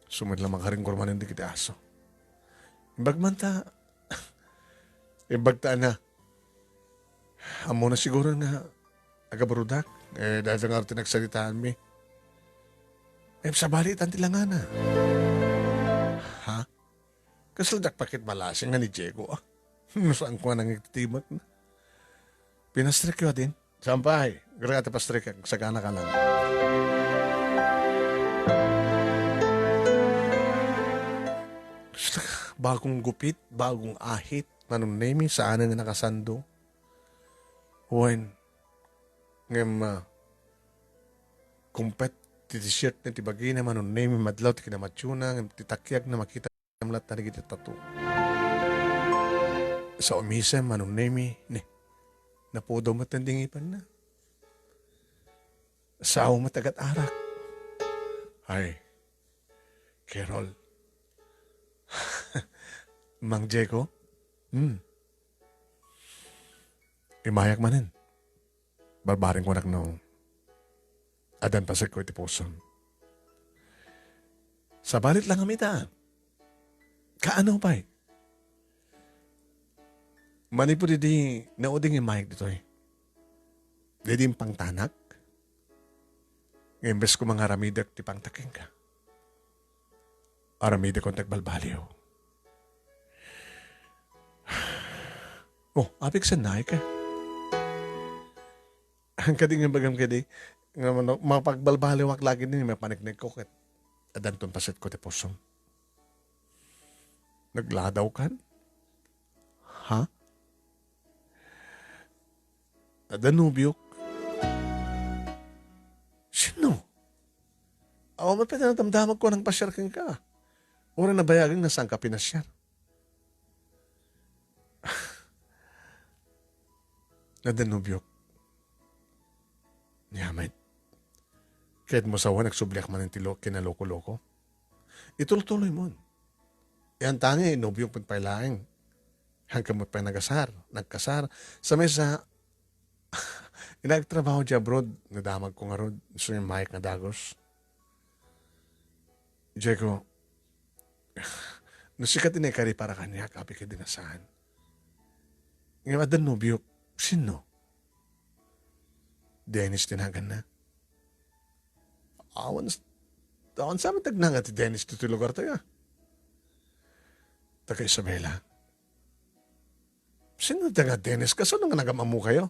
A: Sumid lang makaring kurmanin di kita aso. Imbagmanta, ibagtaan na. Amo na siguro nga agabarudak. Dahil nga tinagsalitaan mi. Sa balitan tila nga na. Ha? Kasaldak pakit malasing nga ni Diego. Saan ko nga nang ititimat na. Pinastrik ko din. Sampay. Grata pastrik ang sagana ka lang. Bagong gupit, bagong ahit. Manong name saan nga nakasando. When ngem kumpet ti t-shirt na tibagi na manong name madlaw ti kinamatsuna ngem titakyag na makita namlat na giti tattoo. Sa umisa manong name ne napudo matanding ipan na. Sao matagat arak. Ay, Carol. Mang Diego? Imayak manin. Barbaring ko nak no. Adan pasag ko iti puson. Sa balit lang amita. Kaano pa eh? Manipod di nauding imayak dito eh. Di di pangtanak. Imbes ko mga ramidak ti pangtaking ka. Aramidak kong tagbalbaliw. Oh, apik sa naay ka. Ang kading yung bagam kadi, mapagbalbaliwak lagi din may paniknig ko kat adanton pasit ko ti pusom. Nagladaw kan? Ha? Adanubyok? Sino? Awa mo pa natamdamag ko ng pasyar kang ka. Ura na bayagang nasaan ka pinasyar. Nadanubyok. Yaman. Kahit mo sawa nagsubliak man ng tilo, kinaloko-loko. Ituloy-tuloy mo. Yan tangi, nubyok pagpailaing. Hanggang mo pa nagkasar. Sa mesa, inagtrabaho dyan abroad, nadamag ko nga rod. Gusto niya Mike na dagos. Diego, nasikat din kari para kanya, kapi ka dinasahan. Ngayon, adan nubyok. Sino? Dennis tinagan na. Awan sa matag na nga ti Dennis dito lugar tayo. Taga Isabela. Sino taga Dennis? Kasano nga nagamamu kayo?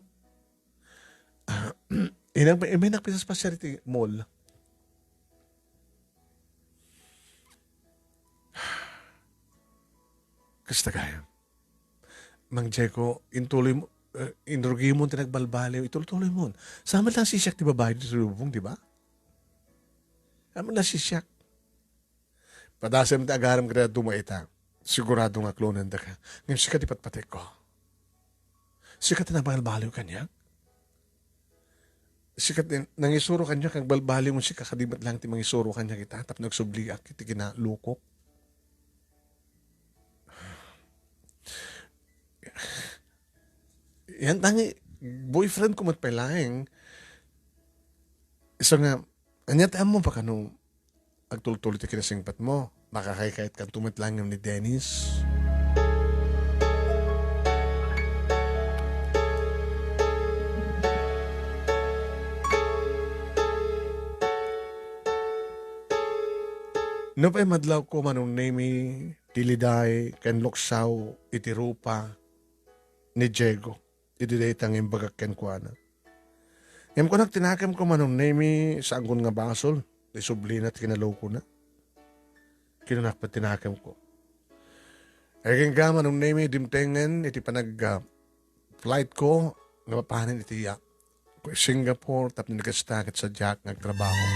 A: May nakpisas pa siya riti mall. Kasta kaya. Mang Diego, intuloy mo, inrugi mo tinagbalbaliw, ituloy mo. Sama lang si Siak, di ba bahay dito sa lubong, di ba? Sama lang si Siak. Padasam ta agaram kada dumaita. Sigurado nga klonan da ka. Ngayon sikat ipatpatik ko. Sikat na balbaliw kanya. Sikat din, nangisuro kanya, kag balbaliw mo si kakadimat lang ti mangisuro kanya kita, tap nagsubli ak, iti kinalukok. Yan tangi, boyfriend ko matpailaing. So nga, anyat mo pa kanong agtultulit ka na singpat mo. Makakaykait kang tumatlang ni Dennis. No pa'y madlaw ko manong name tiliday ken loksaw iti rupa ni Diego. Iti daytang imbagak ken kuana. Ngem ko nagtinakam ko manong name sa anggon nga basol. Di sublina at kinalaw ko na. Kinunak pa tinakam ko. Egin ka manong name dimtengen iti panag flight ko nga mapahanan iti Singapore tapos nagastakat sa Jack nagtrabaho.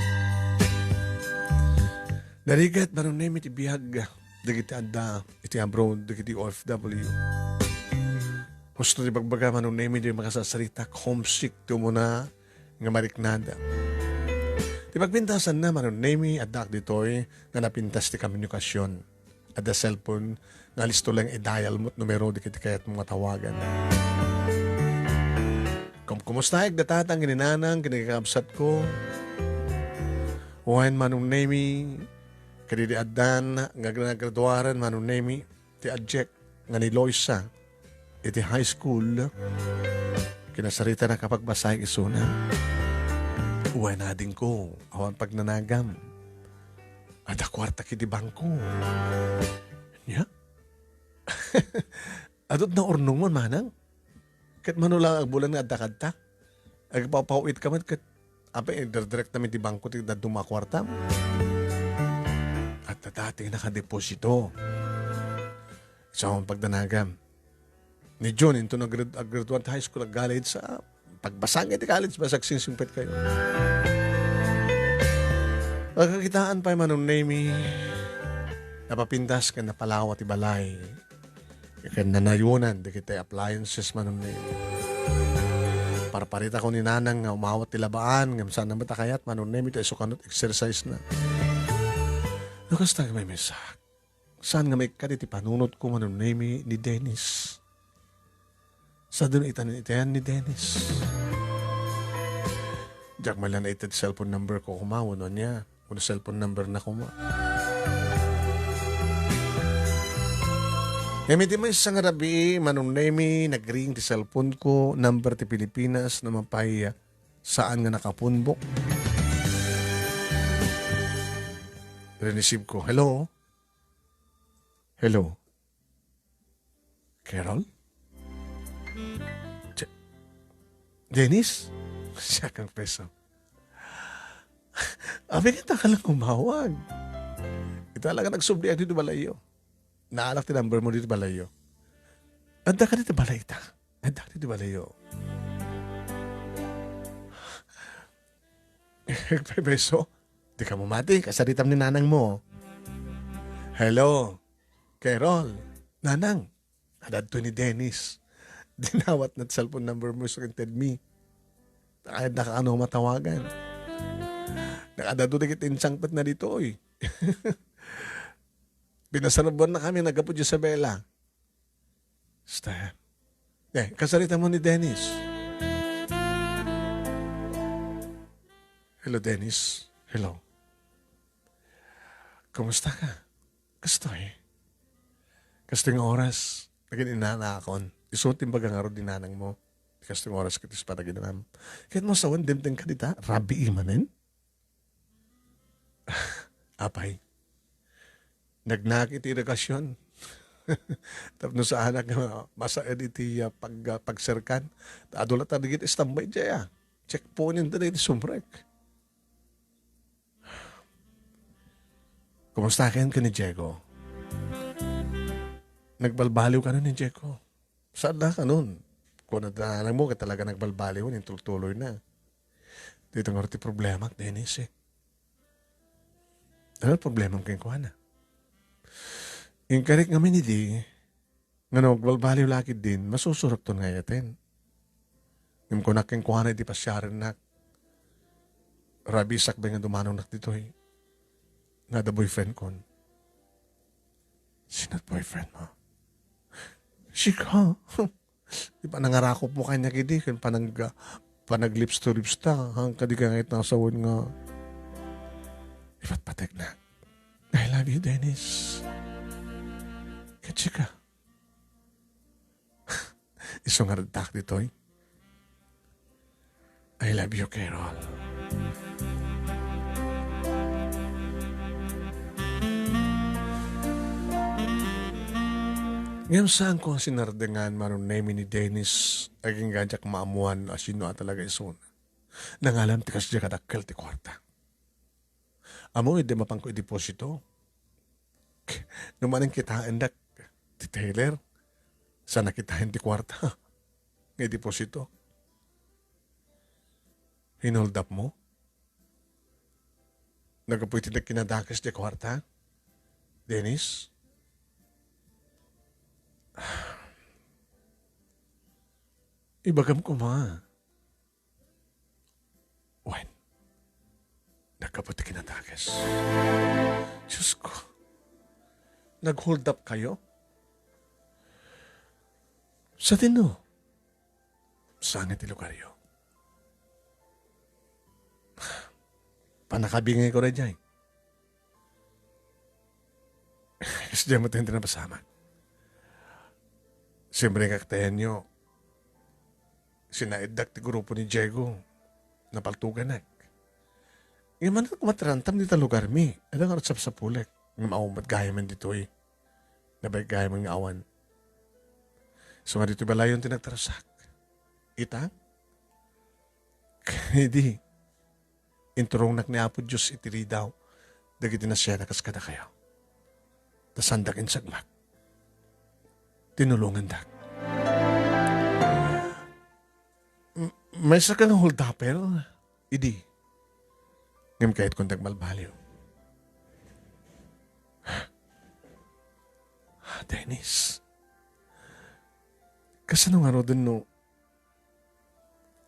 A: Narigat manong name iti biyag dagiti adda iti abroad dagiti OFW. Gusto di bagbaga manong name di makasasarita homesick to mo na nga mariknada. Di pagpintasan na manong name adda ditoy nga napintas ti komunikasyon. Adda cellphone nga listo lang i-dial mo't numero di kiti kayat mga tawagan. Kumusta ek datatang gininanang kinagakabsat ko. Uwain manong name kadi di adan nga graduaran manong name ti adjek nga ni Loisa iti high school kinasarita na kapag basay isuna uwan na din ko awan pagnanagam ada kwarta kiti bangko nya adot na urnong mo manang kat manula ang bulan nga adda-kadta agpapawit ka man kat apa direct namin ti bangko ti daduma kwarta at dating nakadeposito. So, ang pagdanagam. Ni John, ito nag-graduate high school, nag-college sa pagbasang iti college, basag singsingpet kayo. Pagkakitaan pa manong name, napapintas ka na palawa ti balay. Ikan nanayunan, di kita appliances manong name. Parparita ko ni nanang nga umawat ti labaan, ngam saan na matakayat, manong name ito, isukanot exercise na. Nakasta ka may mesak. Saan nga may kaditi panunot ko manong name ni Dennis? Sa doon itanin itayan ni Dennis. Diyak malan na itad cellphone number ko kumawa no niya. Kung cellphone number na kuma. Ngayon di may isang rabi manong name nag-ring ti cellphone ko number ti Pilipinas na mapay saan nga nakapunbok. Renisip ko, hello? Hello? Carol? Dennis? Siya kang peso. Abi kita ka lang umawag. Ito talaga nagsubli dito balayo. Naalak ti number mo dito balayo. Anda ka dito balay ta. Anda ka dito balayo. Peso? Di ka mumati, kasaritam ni nanang mo. Hello, Carol, nanang, nadadto ni Dennis. Dinawat na cellphone number mo so can tell me. Kahit nakaano matawagan. Nakadado na kita insangpat na dito, oy. Pinasarabuan na kami, nagkapo Isabela. Stan. Kasaritam mo ni Dennis. Hello, Dennis. Hello. Kumusta ka? Kasto eh. Kasto yung oras. Naging inanakon. Isutin baga nga ro dinanang mo. Kasto yung oras katis para ginanam. Kahit mo sawan dimteng ka dita, rabi imanin? Apay. Nagnakit iragasyon. Tapos sa anak nga, masa editi pagserkan. Adulat na digit istambay dya. Check po niyo na iti sumrek. Kumusta ka ni Diego? Nagbalbaliw ka nun ni Diego. Saan na ka nun? Kung nadaanan mo ka talaga nagbalbaliw, nintultuloy na. Dito nga rin problema, Dennis eh. Ano problema kayong kuha na? Yung karik nga minidi, nga nagbalbaliw lakid din, masusurap to nga yatin. Yung kunak kayong kuha na, di pa siya rin na. Rabisak ba nga dumanong nak dito eh. Nga the boyfriend ko. Sino't boyfriend mo? Si ka. Di ba nangarakop mo kanya kidi, kan panag lips to lips ta, hang kadi ka ngayit nasawon nga. Iba't patek na. I love you, Dennis. Katsi ka. Isong haradak dito eh. I love you, Carol. Ngayon saan ko ang sinardengan maron name ni Dennis aging ganjak maamuan asino talaga isun. Nangalam ti kasya kadakkel ti kwarta. Amo ide mapang ko deposito. Numanang kita endak ti Taylor. Sana kitain ti kwarta. Ngay deposito. Hinold up mo? Nagapoy ti kinadakas ti kwarta? Dennis? Ibagam ko ma. When? Nagkaputi kinatagas. Diyos ko. Nag-hold up kayo? Sa tino. Saan iti lugaryo? Panakabingay ko rin dyan. Kasi dyan mo tayo na pasaman. Siyempre kaktayan nyo, sinaidag ti grupo ni Diego, napaltugan na. Yung man kumatarantam dito lugar mi, ada nga ratsap sa pulek, ng maumat gaya man dito eh, nabay gaya man nga awan. So nga dito balayon tinagtarasak. Ita? Hindi. Inturong nak ni Apo Diyos itiri daw, dagiti na siya nakaskada kayo. Tasandak insagmak. Tinulungan dak. May sa kang hold upper, idi. Ngam kahit kung dagmalbaliw. Dennis. Kasano nga ro dun no,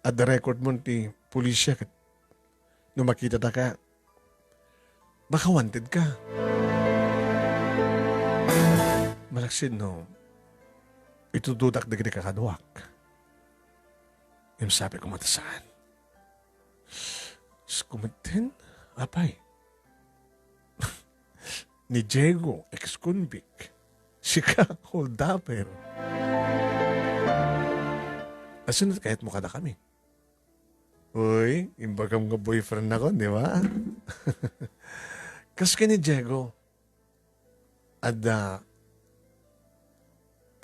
A: at the record mo ti pulisya kat nung makita ta ka, baka wanted ka. Malaksid no, itududak na gini kakaduak. Yung sabi ko matasaan. Skumatin, apay. Ni Diego, ex-convict. Sika, hold upper. Asunod kahit mukha na kami. Uy, imbagam nga boyfriend ako, di ba? Kas ni Diego, ada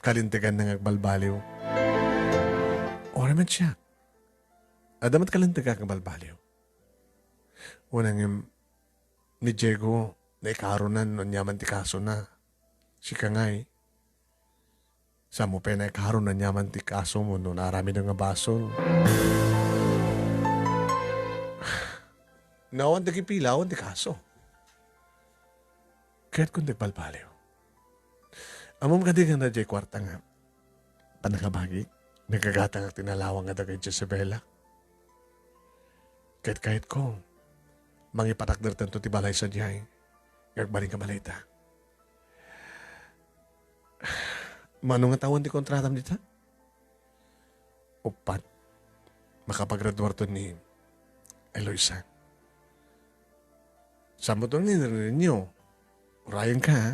A: kalintigan ng agbalbaliw. O naman siya. Adamat kalintigan ng agbalbaliw. Unang yung ni Diego na ikaronan nun yaman ti kaso na. Si Kangay. Sa mo pa na ikaronan yaman ti kaso mo nun arami na nga basol. Nawan ti kipilawan ti kaso. Kaya't kung nagbalbaliw. Amom ka di na jay kwarta nga. Panakabagi. Nagkagatang at tinalawang nga kay Jezebela. Kahit ko. Mangipatakder tanto ti balay sa diyay. Gagbaling ka balita. Mano nga tawon ti kontratam dita? Upat. Makapagraduar to ni Eloisa. Saan mo to ninirin niyo? Urayan ka ha?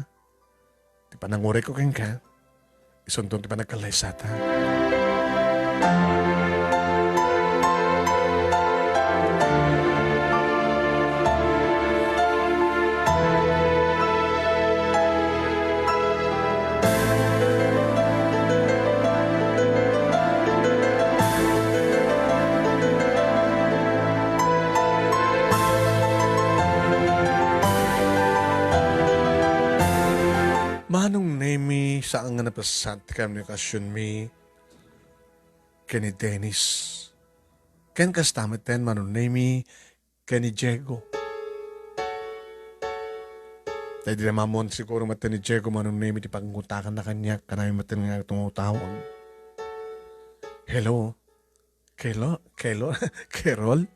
A: Di pa nangure ko kang ka. Isuntong di pa nagkalaysata. Manong name saan nga napasat komunikasyon mi kani Dennis. Ken kastamat ten manong name kani Diego. Dahil di na mamon siguro mata ni Diego manong name di pangutakan na kanya kanami mata nga tumutawag. Hello? Carol?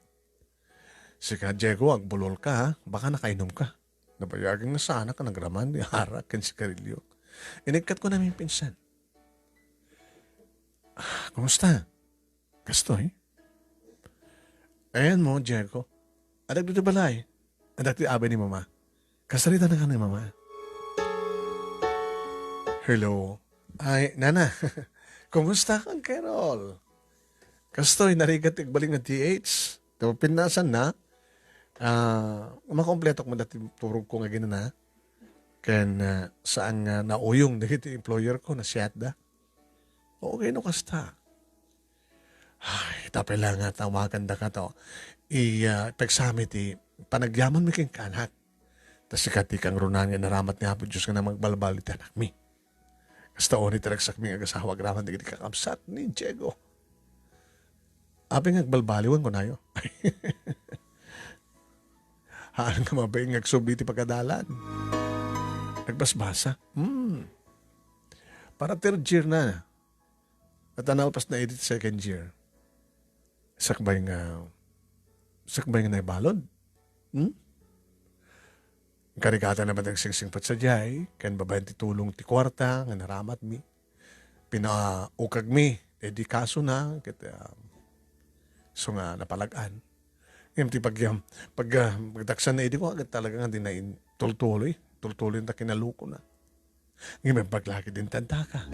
A: Sika Diego, agbulol ka ha. Baka nakainom ka. Nabayagin na sana ka nagraman, harak kan si Carillo. Inigkat ko namin pinsan. Kumusta? Kastoy? Ayan mo, Jericho. Anak dito balay. Anak di abay ni mama. Kasalita na ka ni mama. Hello. Ay, nana. Kumusta kang Carol? Kastoy, narigat igbaling ng TH. Ito, pinasan na. Makompleto ko dati turog ko nga na. Ken saan nga nauyong dito employer ko na siyat da. Okay no kasta. Ay, tapay lang nga tawagan da ka to. Pagsamit panagyaman mi king kanak. Tas sikati kang runangin naramat ni Apo Diyos ka na magbalbal iti anak mi. Kasta o ni talagsak mi agasawa graman di kakapsat ni Diego. Api nga agbalbaliwan ko na yo. Haan nga mabay nga agsubli ti pagkadalan. Nagbasbasa. Para third year na. At analpas na edit second year. Sakbay nga naibalod. Karikata naman ang singsingpat sa jay, kan babayan ti tulong ti kwarta, nga naramat mi. Pinaukag mi, di kaso na, so nga napalagaan. Ngayon ti pagdaksan na edi ko, agad talaga nga dinain tultuloy na kinaluko na. Ngayon may paglaki din tanda ka.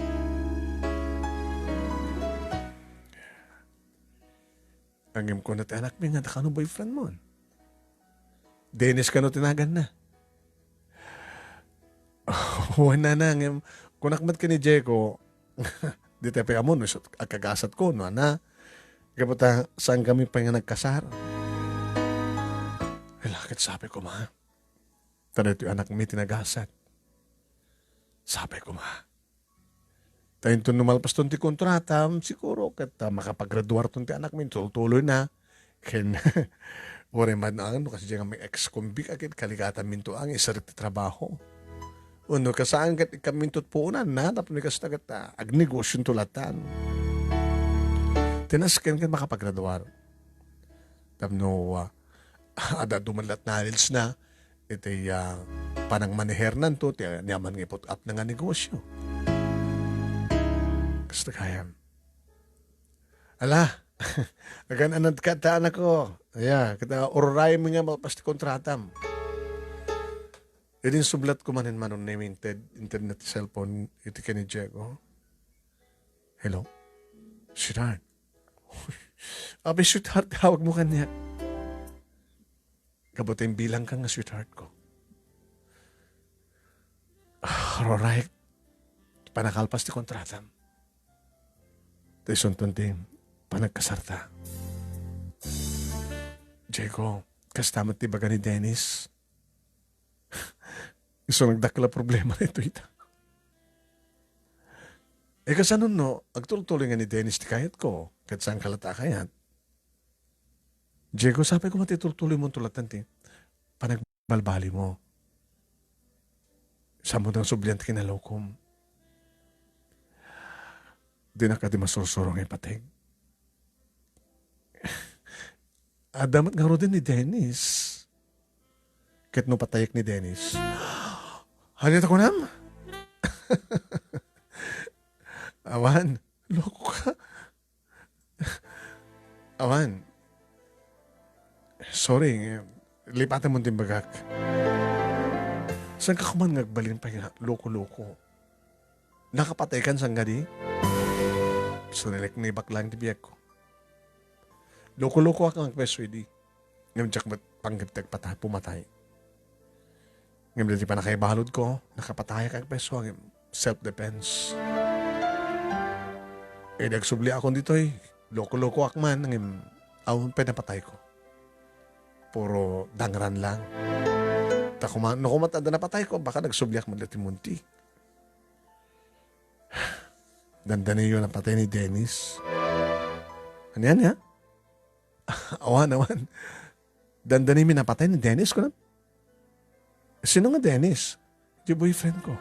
A: Ang ko na ti anak mi nga, nakano boyfriend mo? Dennis ka no tinagan na. Wala na nga. Kunakmat ka ni Jeko, di tayo pa amon, akagasat ko, no, na. Kapata, saan kami pa nga nagkasar? Ay, lakit sabi ko, ma. Tara ito yung anak mi tinagasat. Sabi ko, ma. Tayo ito numalpas ton ti kontrata, siguro, kat makapagraduar ton ti anak mi, tuloy na. Ken, wala man na, ano, kasi dyan may ex-convict, akit kaligatan minto ang isarit ti trabaho. Uno, kasaan kat ikamintot po unan na, tapos may kastagat agnegosyon tulatan. Tinasken ka makapagraduar. Tapno, ada dumalat knowledge na, ito panang maneher nanto, niyaman nga put up na nga negosyo. Kastakayam. Ala, agan anad ka taan ako. Kita ururay mo nga malpas ti kontratam. Idin sublat ko manin manon na internet cellphone iti ka ni Diego. Hello? Sweetheart. Abi, sweetheart, tawag mo kanya. Kabutay bilang ka nga sweetheart ko. Roray, panakalpas ti kontratam. Tayson tunti, panagkasarta. Diego, kastamat ti baga ni Dennis. So, nagdakla problema na ito ita. Kasanon no, agtuloy nga ni Dennis ti kayat ko, kat saan kalata kayat. Diego, sabi ko matituloy mo tulatan ti, panagbalbali mo. Saan mo nang subliant kinalokom. Di na ka di masursurong ipatig. Damat nga ro din ni Dennis. Kat no patayak ni Dennis. Hanit ako nam? Awan, loko ka. Awan, sorry, lipatan mo din bagak. Saan ka kuman ngagbalin pa yung loko-loko? Nakapatay kan saan nga di? So nilek ni baklang tibiyag ko. Loko-loko ako ang peswede. Ngayon tsak ba't panggaptag patay, pumatay. Ngayon di pa nakaibalod ko, nakapatay kang peso ang self-defense. Nagsubli ako dito loko-loko akman, ngayon awon pa napatay ko. Puro dangran lang. No kumatanda napatay ko, baka nagsubli ako dati munti. Dandan yun ang patay ni Dennis. Ano yan, ya? Awan. Dandan yung napatay ni Dennis ko na. Sino nga Dennis? Yung boyfriend ko.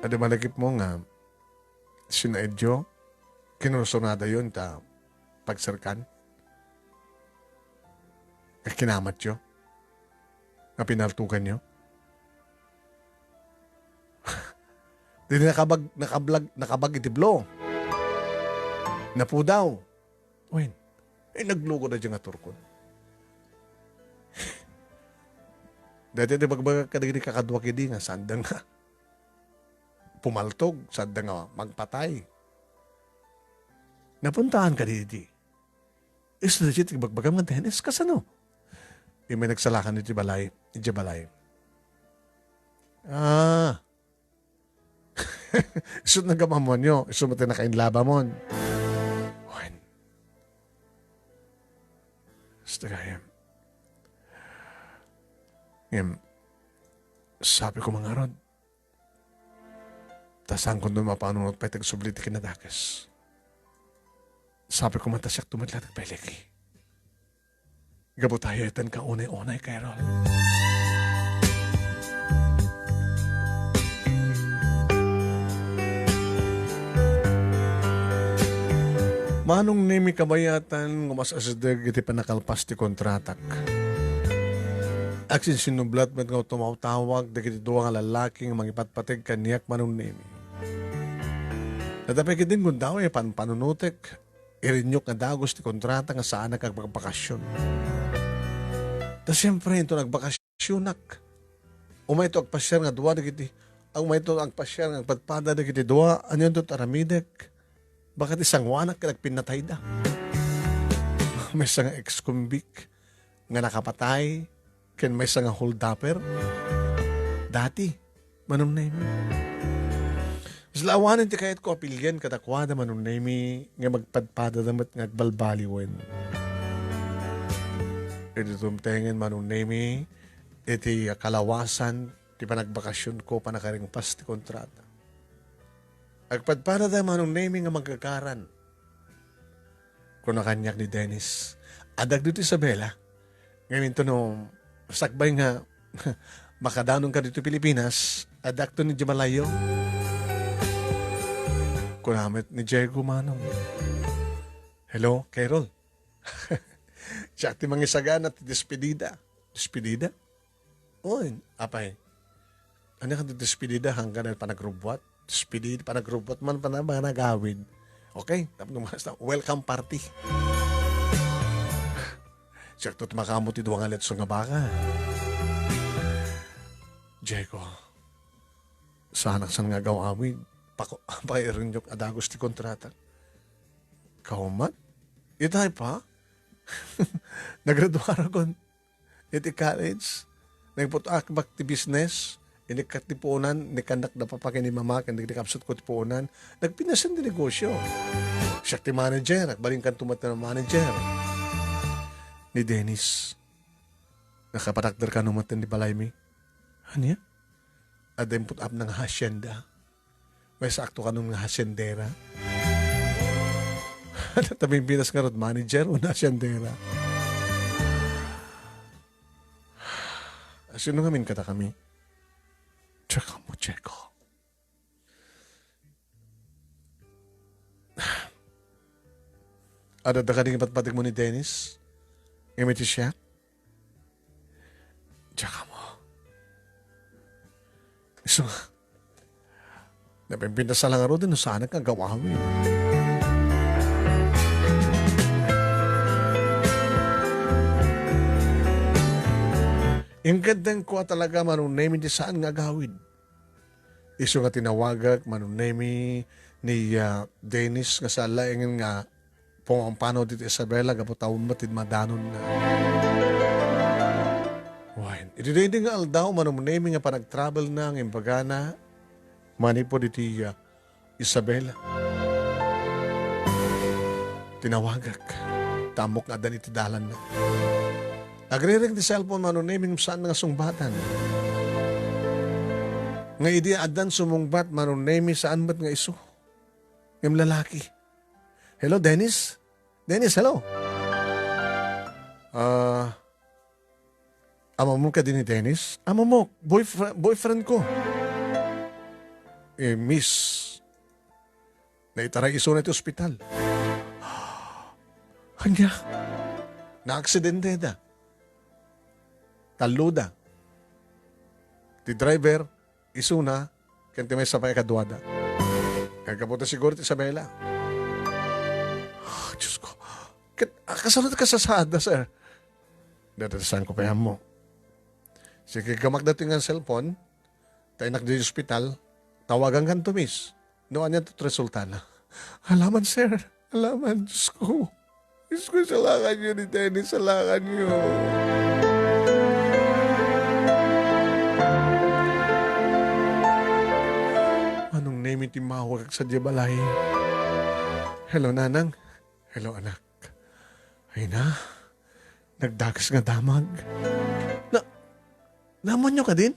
A: Ada malagip mo nga, sino Edyo, kinursunada yun pagsarkan. Kinamat yun. Pinaltukan nyo. Di nakabag itiblo. Napu daw. Wen, naglugo na dyan nga turkon. Dati di bagbaga kadigdi kakadwa kidi nga sandang nga. Pumaltog, sandang nga magpatay. Napuntahan ka didi. Is legit bagbaga nga Dennis, kasano? May nagsalakan iti balay. Isut na gamamon nyo. Isut mo tinakainlaba mon. Wen. Stagayam. Sabi ko mga rod. Tasang ko doon mapanunod pa itag subliti kinadakas. Sabi ko matasyak tumadlat at peliki. Gabutayo itan ka unay-unay kay Rol. Manong nimi kabayatan ngumasasdag iti panakalpas ti kontratak. Aksin sinublat met nga tumawtawag dagiti duwa nga lalaking mangipatpateg kaniyak manong nimi. Natapay kitin kung daw panunutek irinyok nga dagos ti kontrata nga saan nagpagbakasyon. Ta siyempre ito nagbakasyonak. Umay ito agpasyar nga duwa dagiti umay ito agpasyar nga agpadpada dagiti duwa anyan ito aramidek. Bakit isang wanak ka nagpinatay da? May isang ex-convict nga nakapatay, ken may isang hold-upper. Dati, manunay mi. Maslawanan ti kayat ko apilyan katakwada manunay mi nga magpadpada damat nga agbalbaliwen. Iti tumtengen manunay mi, iti kalawasan, ti panagbakasyon ko panakaring pas ti kontrata. Agpadpada da manong naming nga magkakaran. Kung nakanyak ni Dennis. Adag dito Isabela. Ngayon ito no, sakbay nga makadanong ka dito Pilipinas. Adag to ni Jamalayo. Kunamit ni Diego Manong. Hello, Carol. Siya ti mangisagan at despedida. Despedida? Oy, apay. Ano ka despedida hanggang panagrubwat? Despedida, panagrubwat man mga nagawid. Okay, tapos welcome party. Siya ito makamot ito ang aletso nga baka. Diego, sana saan nga gawawid? Pakairin yung adagos ti kontrata. Kaumat? Itay pa? Nagraduara kon. Iti college. Nagputak ti business. Inikat ti puunan. Nikanak na papakin ni mama. Nagdikapsot ko ti puunan. Nagpinasan di negosyo. Siya ti manager. Balingkan tumat na manager. Ni Dennis. Nakapatakder ka numatan ni Balaymi. Ano yan? Aday put up ng hasyenda. May sakto ka nung hasyendera. Tabing binas nga road manager o hasyendera. Sino ngamin kata kami? Tsaka mo, Checo. Ada da ka rin ipatpatig mo ni Dennis? Ngamiti siya? Tsaka mo. So, napimpinta sa lang aro din, saan ka gawawin? Yung gandang ko talaga manunemi di saan nga gawid. Iso nga tinawagak manunemi ni Dennis nga sa laing nga pumampano dito Isabela gapo taon matid madanon na. Wain, iti nga aldaw manunemi nga panag-travel na ng impagana mani po dito Isabela. Tinawagak. Tamok nga dan iti dalan na. Nagre-ring di cellphone manunaming saan nga sungbatan. Nga idi adan sumungbat manunami saan ba't nga iso. Yung lalaki. Hello, Dennis? Dennis, hello. Ama mo ka din ni Dennis? Ama mo, boyfriend ko. Miss, naitaray iso na ito ospital. Hanya, na-aksidente da. Taluda. Ti driver, isuna, Kanti may sabay kaduada. Kagaputa siguro ti Isabela. Diyos ko. Kasunod ka sa sada, sir. Dadasan ko pa yan mo. Sige, gamak dating ang cellphone, tayo nakdi hospital, tawagan kan to, miss. Noon yan ito resulta na. Alaman, sir. Alaman, Diyos ko. Diyos ko, salakan nyo ni Dennis, salakan nyo. Anong name iti mawag sa diabalay? Hello, nanang. Hello, anak. Ay na, nagdagas nga damag. Namon nyo ka din?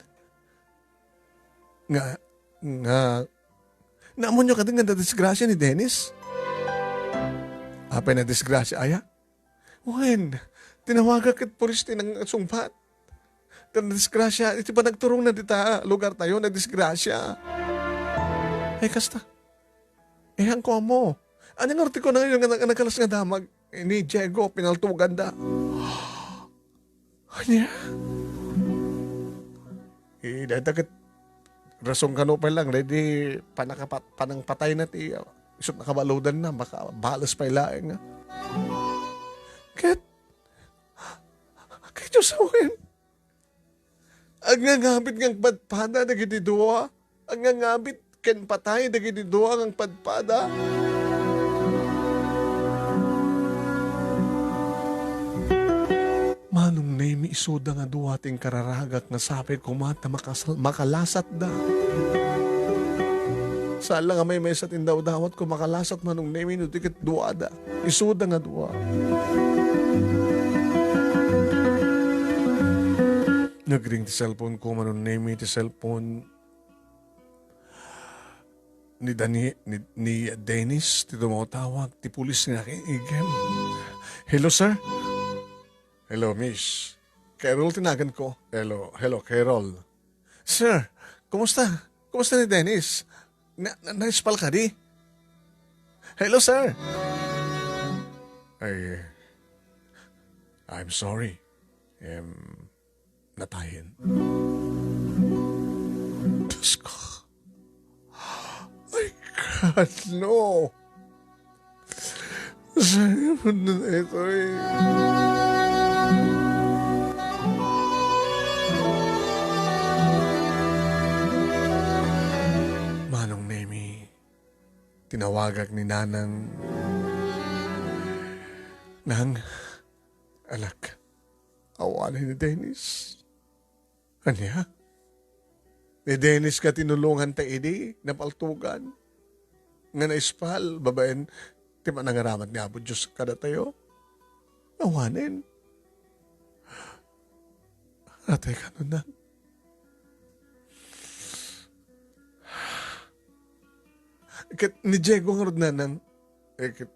A: Namon nyo ka din nga na-disgrasya ni Dennis? Apay na disgrasya, aya? Wen, tinawaga kat pulis ng sumpat. Na-disgrasya, iti ba nagturong na dita lugar tayo na disgrasya? Ay, kasta. Ang ko mo. Anong arti ko na ngayon nga nagkalas nga damag ni Diego, pinaltugan da. Anya? Dadagat rasong kano pa lang, ready panang patay na ti isot nakabaludan na, baka balas pa ilaing nga. Kaya Diyos awin. Ang ngangabit ngang padpada na gitidua. Ang ngangabit ken patay na gitidua ngang padpada. Manong name isuda nga duwating kararagak nga sabi kumata makalasat da. Saan lang nga may sa tindaw dawat ko makalasat manong name ino tikit duwada. Isuda nga duwa. Nagring ti cellphone ko manong name ti cellphone ni Dennis ti tumawag ti pulis nga igem. Hello, sir? Hello, miss. Carol, tinagan ko. Hello, Carol. Sir, kumusta? Kumusta ni Dennis? Na-spal ka di? Hello, sir. I'm sorry. Natayin. Diyos ko. My God, no. Sa'yo na ito Manong Nemi, tinawagag ni Nanang, Nang, anak, awalan ni Dennis. Anya? Ni Dennis ka tinulungan ta idi, napaltugan. Nga naispal, babaen, ti manangaramat ni Apo Diyos kada tayo. Awanin. Atay ka nun na. Ni Diego nga rod na nang,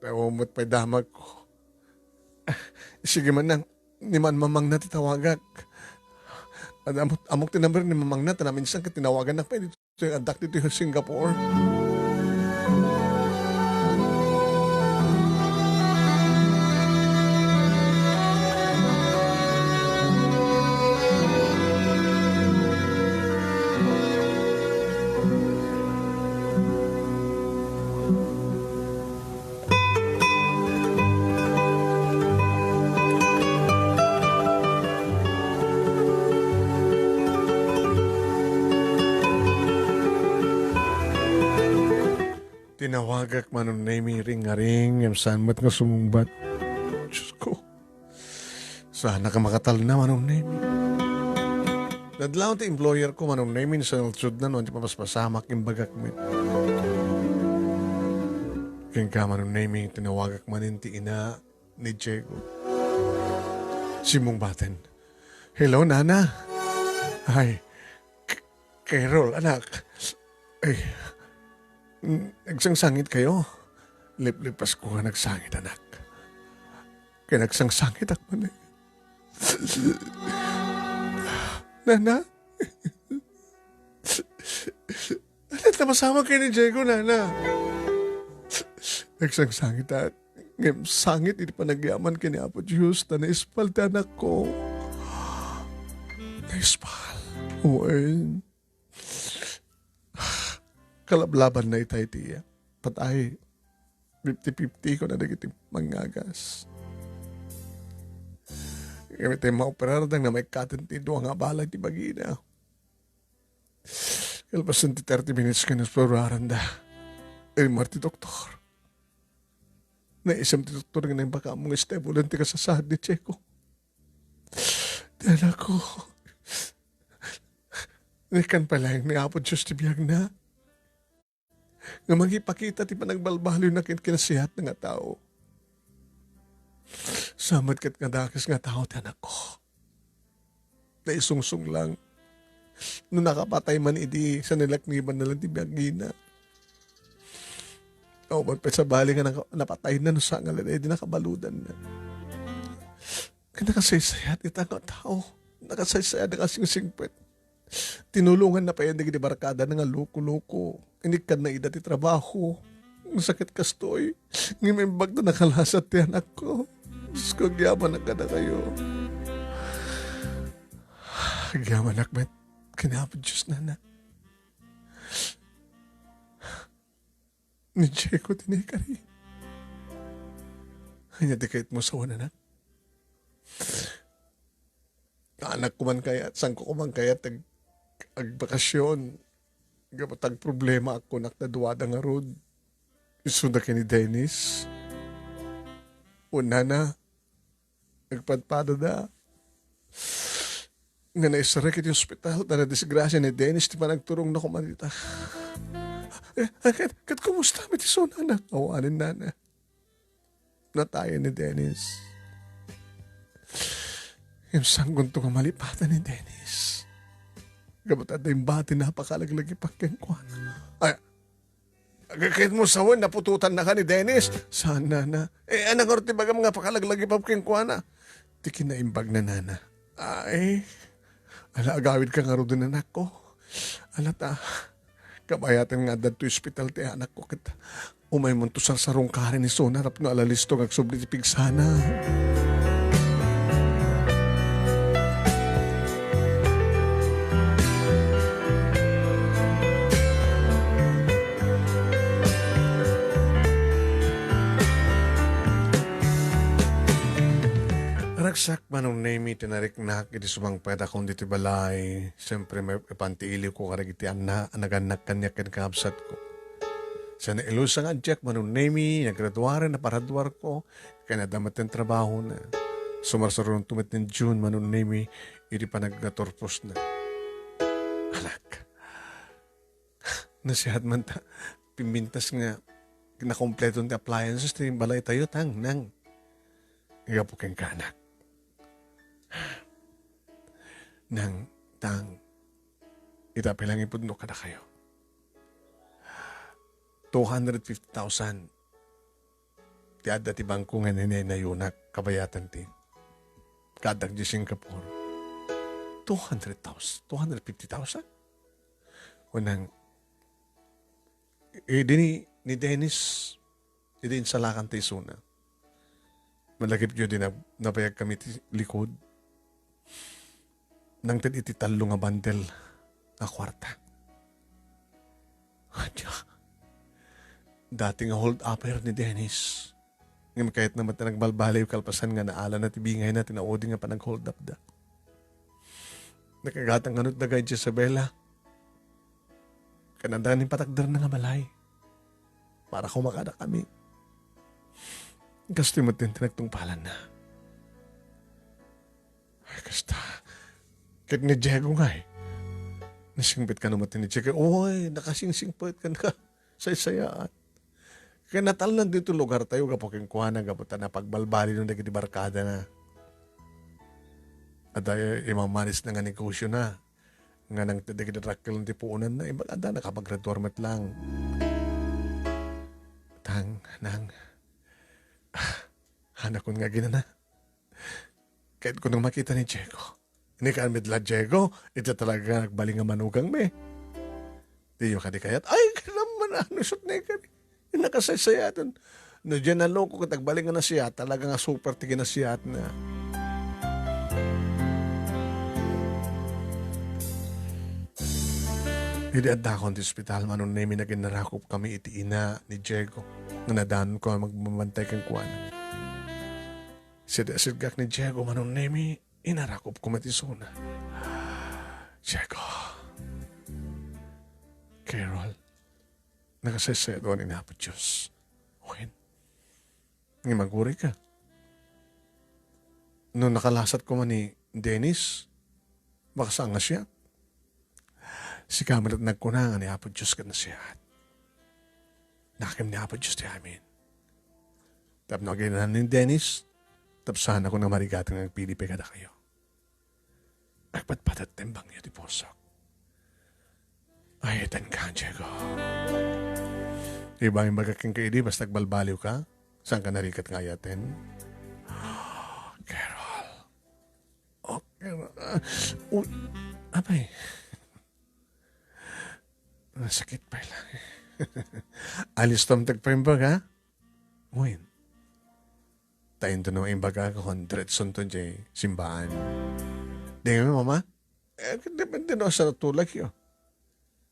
A: umot pa'y damag ko. Sige man nang, ni man mamang na titawagak. At amok tinamber ni mamang na, tanamin siyang katinawagan na pa dito yung adak dito yung Singapore. Tinawagak manong name ring nga ring, yung sanmat nga sumumbat. Diyos ko, sana ka makatal na manong name. Nadlaw ti employer ko manong name, sa nalsud na noon, di pa mas pasamak yung bagak mo. Kaya ka manong name, tinawagak manin ti ina ni Diego. Simong baten. Hello, Nana. Ay, Carol, anak. Ay, nagsangsangit kayo. Lipas ko nga nagsangit, anak. Kaya nagsangsangit ako na. Nana? Alat na masama kayo ni Diego, Nana. Nagsangsangit at ngayong sangit, hindi pa nagyaman kayo ni Apo Diyos na naispal ta anak ko. Naispal. Oo, kalablaban na itay tiya. Patay, 50-50 ko na nagiting mangagas. Kami tayo maoperar na may katintido ang abalag ti bagina. Kalpasan ti 30 minutes ka na exploraran da. Marti doktor. Naisam ti doktor nga na yung baka mong stable ti kasasahad ni Checo. Diyan ako. Nikan pala yung niapod Diyos ti biyag na. Nga magipakita ti panagbalbaloy na kinasihat ng nga tao. Samad kat nga dakas nga tao ti anak ko. Naisungsung lang. Nung nakapatay man idi sa nilakniban na lang ti biyag gina. O, magpasabali nga napatay na no sa ngalan, di nakabaludan na. Nakasaysayat ita nga tao. Nakasaysayat na kasing singpet. Tinulungan na pa yan di barkada na nga loko-loko. Inikan na ida ti trabaho. Ang sakit kastoy. Ngimimbag na nakalasat ti anak ko. Diyos ko, gyaman na ka na kayo. Gyaman nakmet. Kinapod Diyos na na. Ni Checo tinikari. Hanya di kahit mo sa wana na. Anak ko man kaya, sang ko man kaya agbakasyon. Gamatag problema ako naknaduwada nga rod. Isunda ka ni Dennis. Una na. Nagpadpada da. Nga naisarek iti hospital na disgrasya ni Dennis di pa nagturong na kumanita. Kat kumusta mi ti so nana? Awanin nana. Natayan ni Dennis. Yung sanggon to nga malipatan ni Dennis. Gabat yung bati napakalaglagi pagkengkwan. Ay, kahit mo sawan, napututan na ka ni Dennis. Sana na. Anak orti baga mga pakalaglagi pagkengkwan na. Di kinaimbag na nana. Ay, agawid ka nga ro din anak ko. Alata, kabayatan nga dad to hospital ti anak ko. Kita umay mo to sarsarong karin ni Sona. Rap no alalisto nga subli ti pigsana. Ragsak manong name tinarik na iti sumang pweda kung diti balay. Siyempre may ipantiili ko karagiti anaganak kanya kabsat ko. Sa nailusang adjek manong name nagraduare na paradwar ko kaya nadamat ng trabaho na. Sumarsaroon tumit ng June manong name iti panaggatorpos na. Alak. Nasihat man ta pimbintas nga nakompleto ng appliances na yung balay tayo tang nang igapukeng kanak. Nang tang itapilang ipudno ka na kayo. 250,000 tiada ti bangko nga na yunak kabayatan ti kadag di Singapore. 200,000 250,000 unang ni Dennis din sa lakang ti Suna. Malagip yun din na nabayag kami ti likod. Nang iti talo nga bandel na kwarta. Dati nga hold upper ni Dennis. Ngayon kahit naman na nagbalbalay kalpasan nga naala na tibingay na tinaudi nga pa nag-hold up da. Nakagatang ganot na gay Isabela. Kanandanin patagdar na nga balay. Para kumakada kami. Gusto mo din tinagtungpalan na. Ay, kasta. Kahit ni Diego nga eh. Nasingpit ka naman ni Diego. Uy, nakasingsingpit ka na sa isayaan. Kaya natal na dito lugar tayo kapoking kuhanan kaputa na pagbalbali nung naging barkada na. At ay imamanis na nga negosyo na. Nga nang tadagidrakil ng tipuunan na. Ibaganda nakapag-graduarmat lang. Nang anak ko nga ginana. Kahit ko nung makita ni Diego. Hindi ka midla Diego, ito talaga nagbaling nga manugang me. Di yung kadikayat, ay, kalaman ano shot na ikani. Nakasaysayatan. No, dyan na loko, katagbaling nga na siya, talaga nga super tigi na siya na. Hindi at akong di ospital manon nemi na ginarakop kami iti ina ni Diego. Nga nadaan ko ang magbabantay kang kuwan. Sidasigak ni Diego manon nemi inarakop ko matisuna. Diego. Carol. Nakasesedo ni Napo Diyos. Uwin. Nga maguri ka. Nung nakalasat ko man ni Dennis, makasanga siya. Si Kamalat nagkunangan ni Apo Diyos ka na siya. Nakim ni Apo Diyos di amin. Tap na ginahan ni Dennis, tapsahan ako na marigatang ng Pilipi kada kayo. Agpatpatat tembang niya di posok. Ay, etan ka, Diego. Iba yung magaking kaidi, basta balbaliw ka? Saan ka narikat nga yatin? Carol. Oh, Carol. Abay. Sakit pa lang. Alis tom tagpaimbag, ha? Uwin. Tayin to naman imbaga ka 100 sunton jay simbahan. Di nga, mama? Depende na sa natulag yun.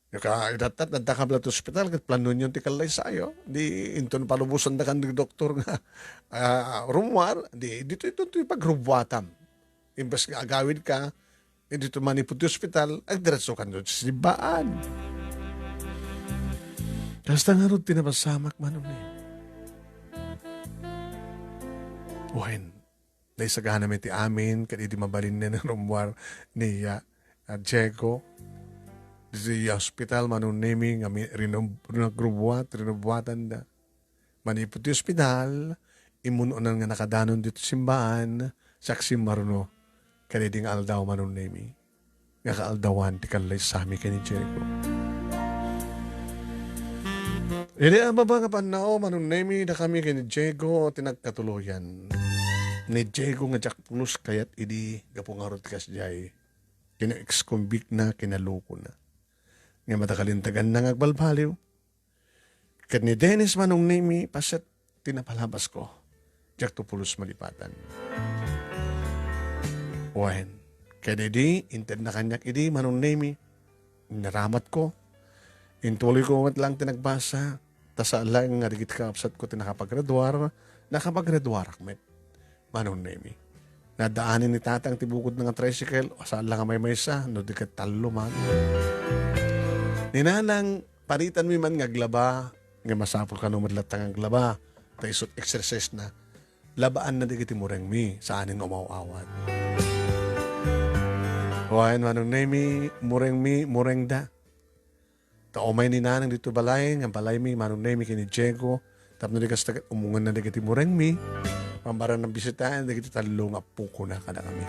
A: Itatat, nadakabla to hospital, kat plano nyo tikalay sa'yo. Di, into na palubusan na kan ng doktor nga. Rumwar, di, dito ito pagrubwatam. Imbas nga agawid ka, dito manipot yung hospital, agdiretso ka doon sa sibaan. Kasta nga rin tinapasamak manon eh. Uwain, naisagahan namin ti amin, kadi di mabalin na ng rumwar ni Diego. Di hospital manon nemi nga rinubwatan da. Manipot yung hospital, imununan nga nakadanon dito simbahan, saksi maruno, kadi di nga aldaw manon nemi. Nga kaaldawan, ti kalay sami ka ni Diego. Ili ang baba nga panao, manon nemi na kami kay ni Diego, tinagkatuluyan. Ni Diego nga Jack Plus, kayat idi gapungarot kas jay. Kina-ex-convict na, kinaluko na. Nga matakalintagan na ngagbalbaliw. Kat ni Dennis manong nemi, paset tinapalabas ko. Jack Tupulos malipatan. Uwahin. Kaya di, inted na kanyak idi, manong nemi. Naramat ko. Intuloy ko lang tinagbasa. Tasa lang nga digit kaapsat ko tinakapaggraduar. Nakapaggraduar akmet. Manong nemi. Nadaanin ni tatang tibukod ng tricycle. O saan lang may maysa. No di ka talo man. Ninanang paritan mi man ngaglaba. Nga masapol ka no madlatang ngaglaba. Taisot exercise na. Labaan na digit mureng mi. Sa anin umaw-awad. Huwain manong nemi. Mureng mi. Mureng da. Taomay ni nanang dito balay, ng balay mi, manong nemi kini Diego, tap na di kas umungan na di kiti mureng mi, pambaran ng bisitahan, di kiti talo nga puko na kada kami.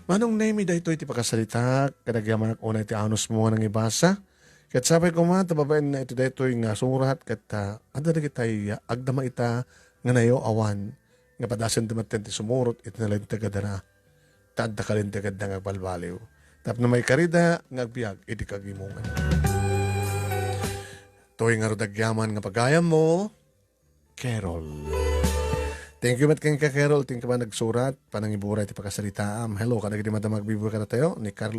A: Manong nemi da ito iti pakasalita, kadagyaman ak una iti anos mo nga nang ibasa, kat sabay ko man, tababain na ito da ito nga surat, kat ada di kitay agdama ita nga nayo awan, nga padasan dumaten ti sumurot, ito na lang tagadara, tadda ka rin tagad na nga balbaliw. Tap na may karida, ngagbiag, iti kagimungan. To'y nga rodagyaman nga pagayam mo, Carol. Thank you mat kang ka Carol, thank you ba nagsurat, panangibura iti pagkasalitaam. Hello, kadagdi madamag bibura ka na tayo, ni Carol.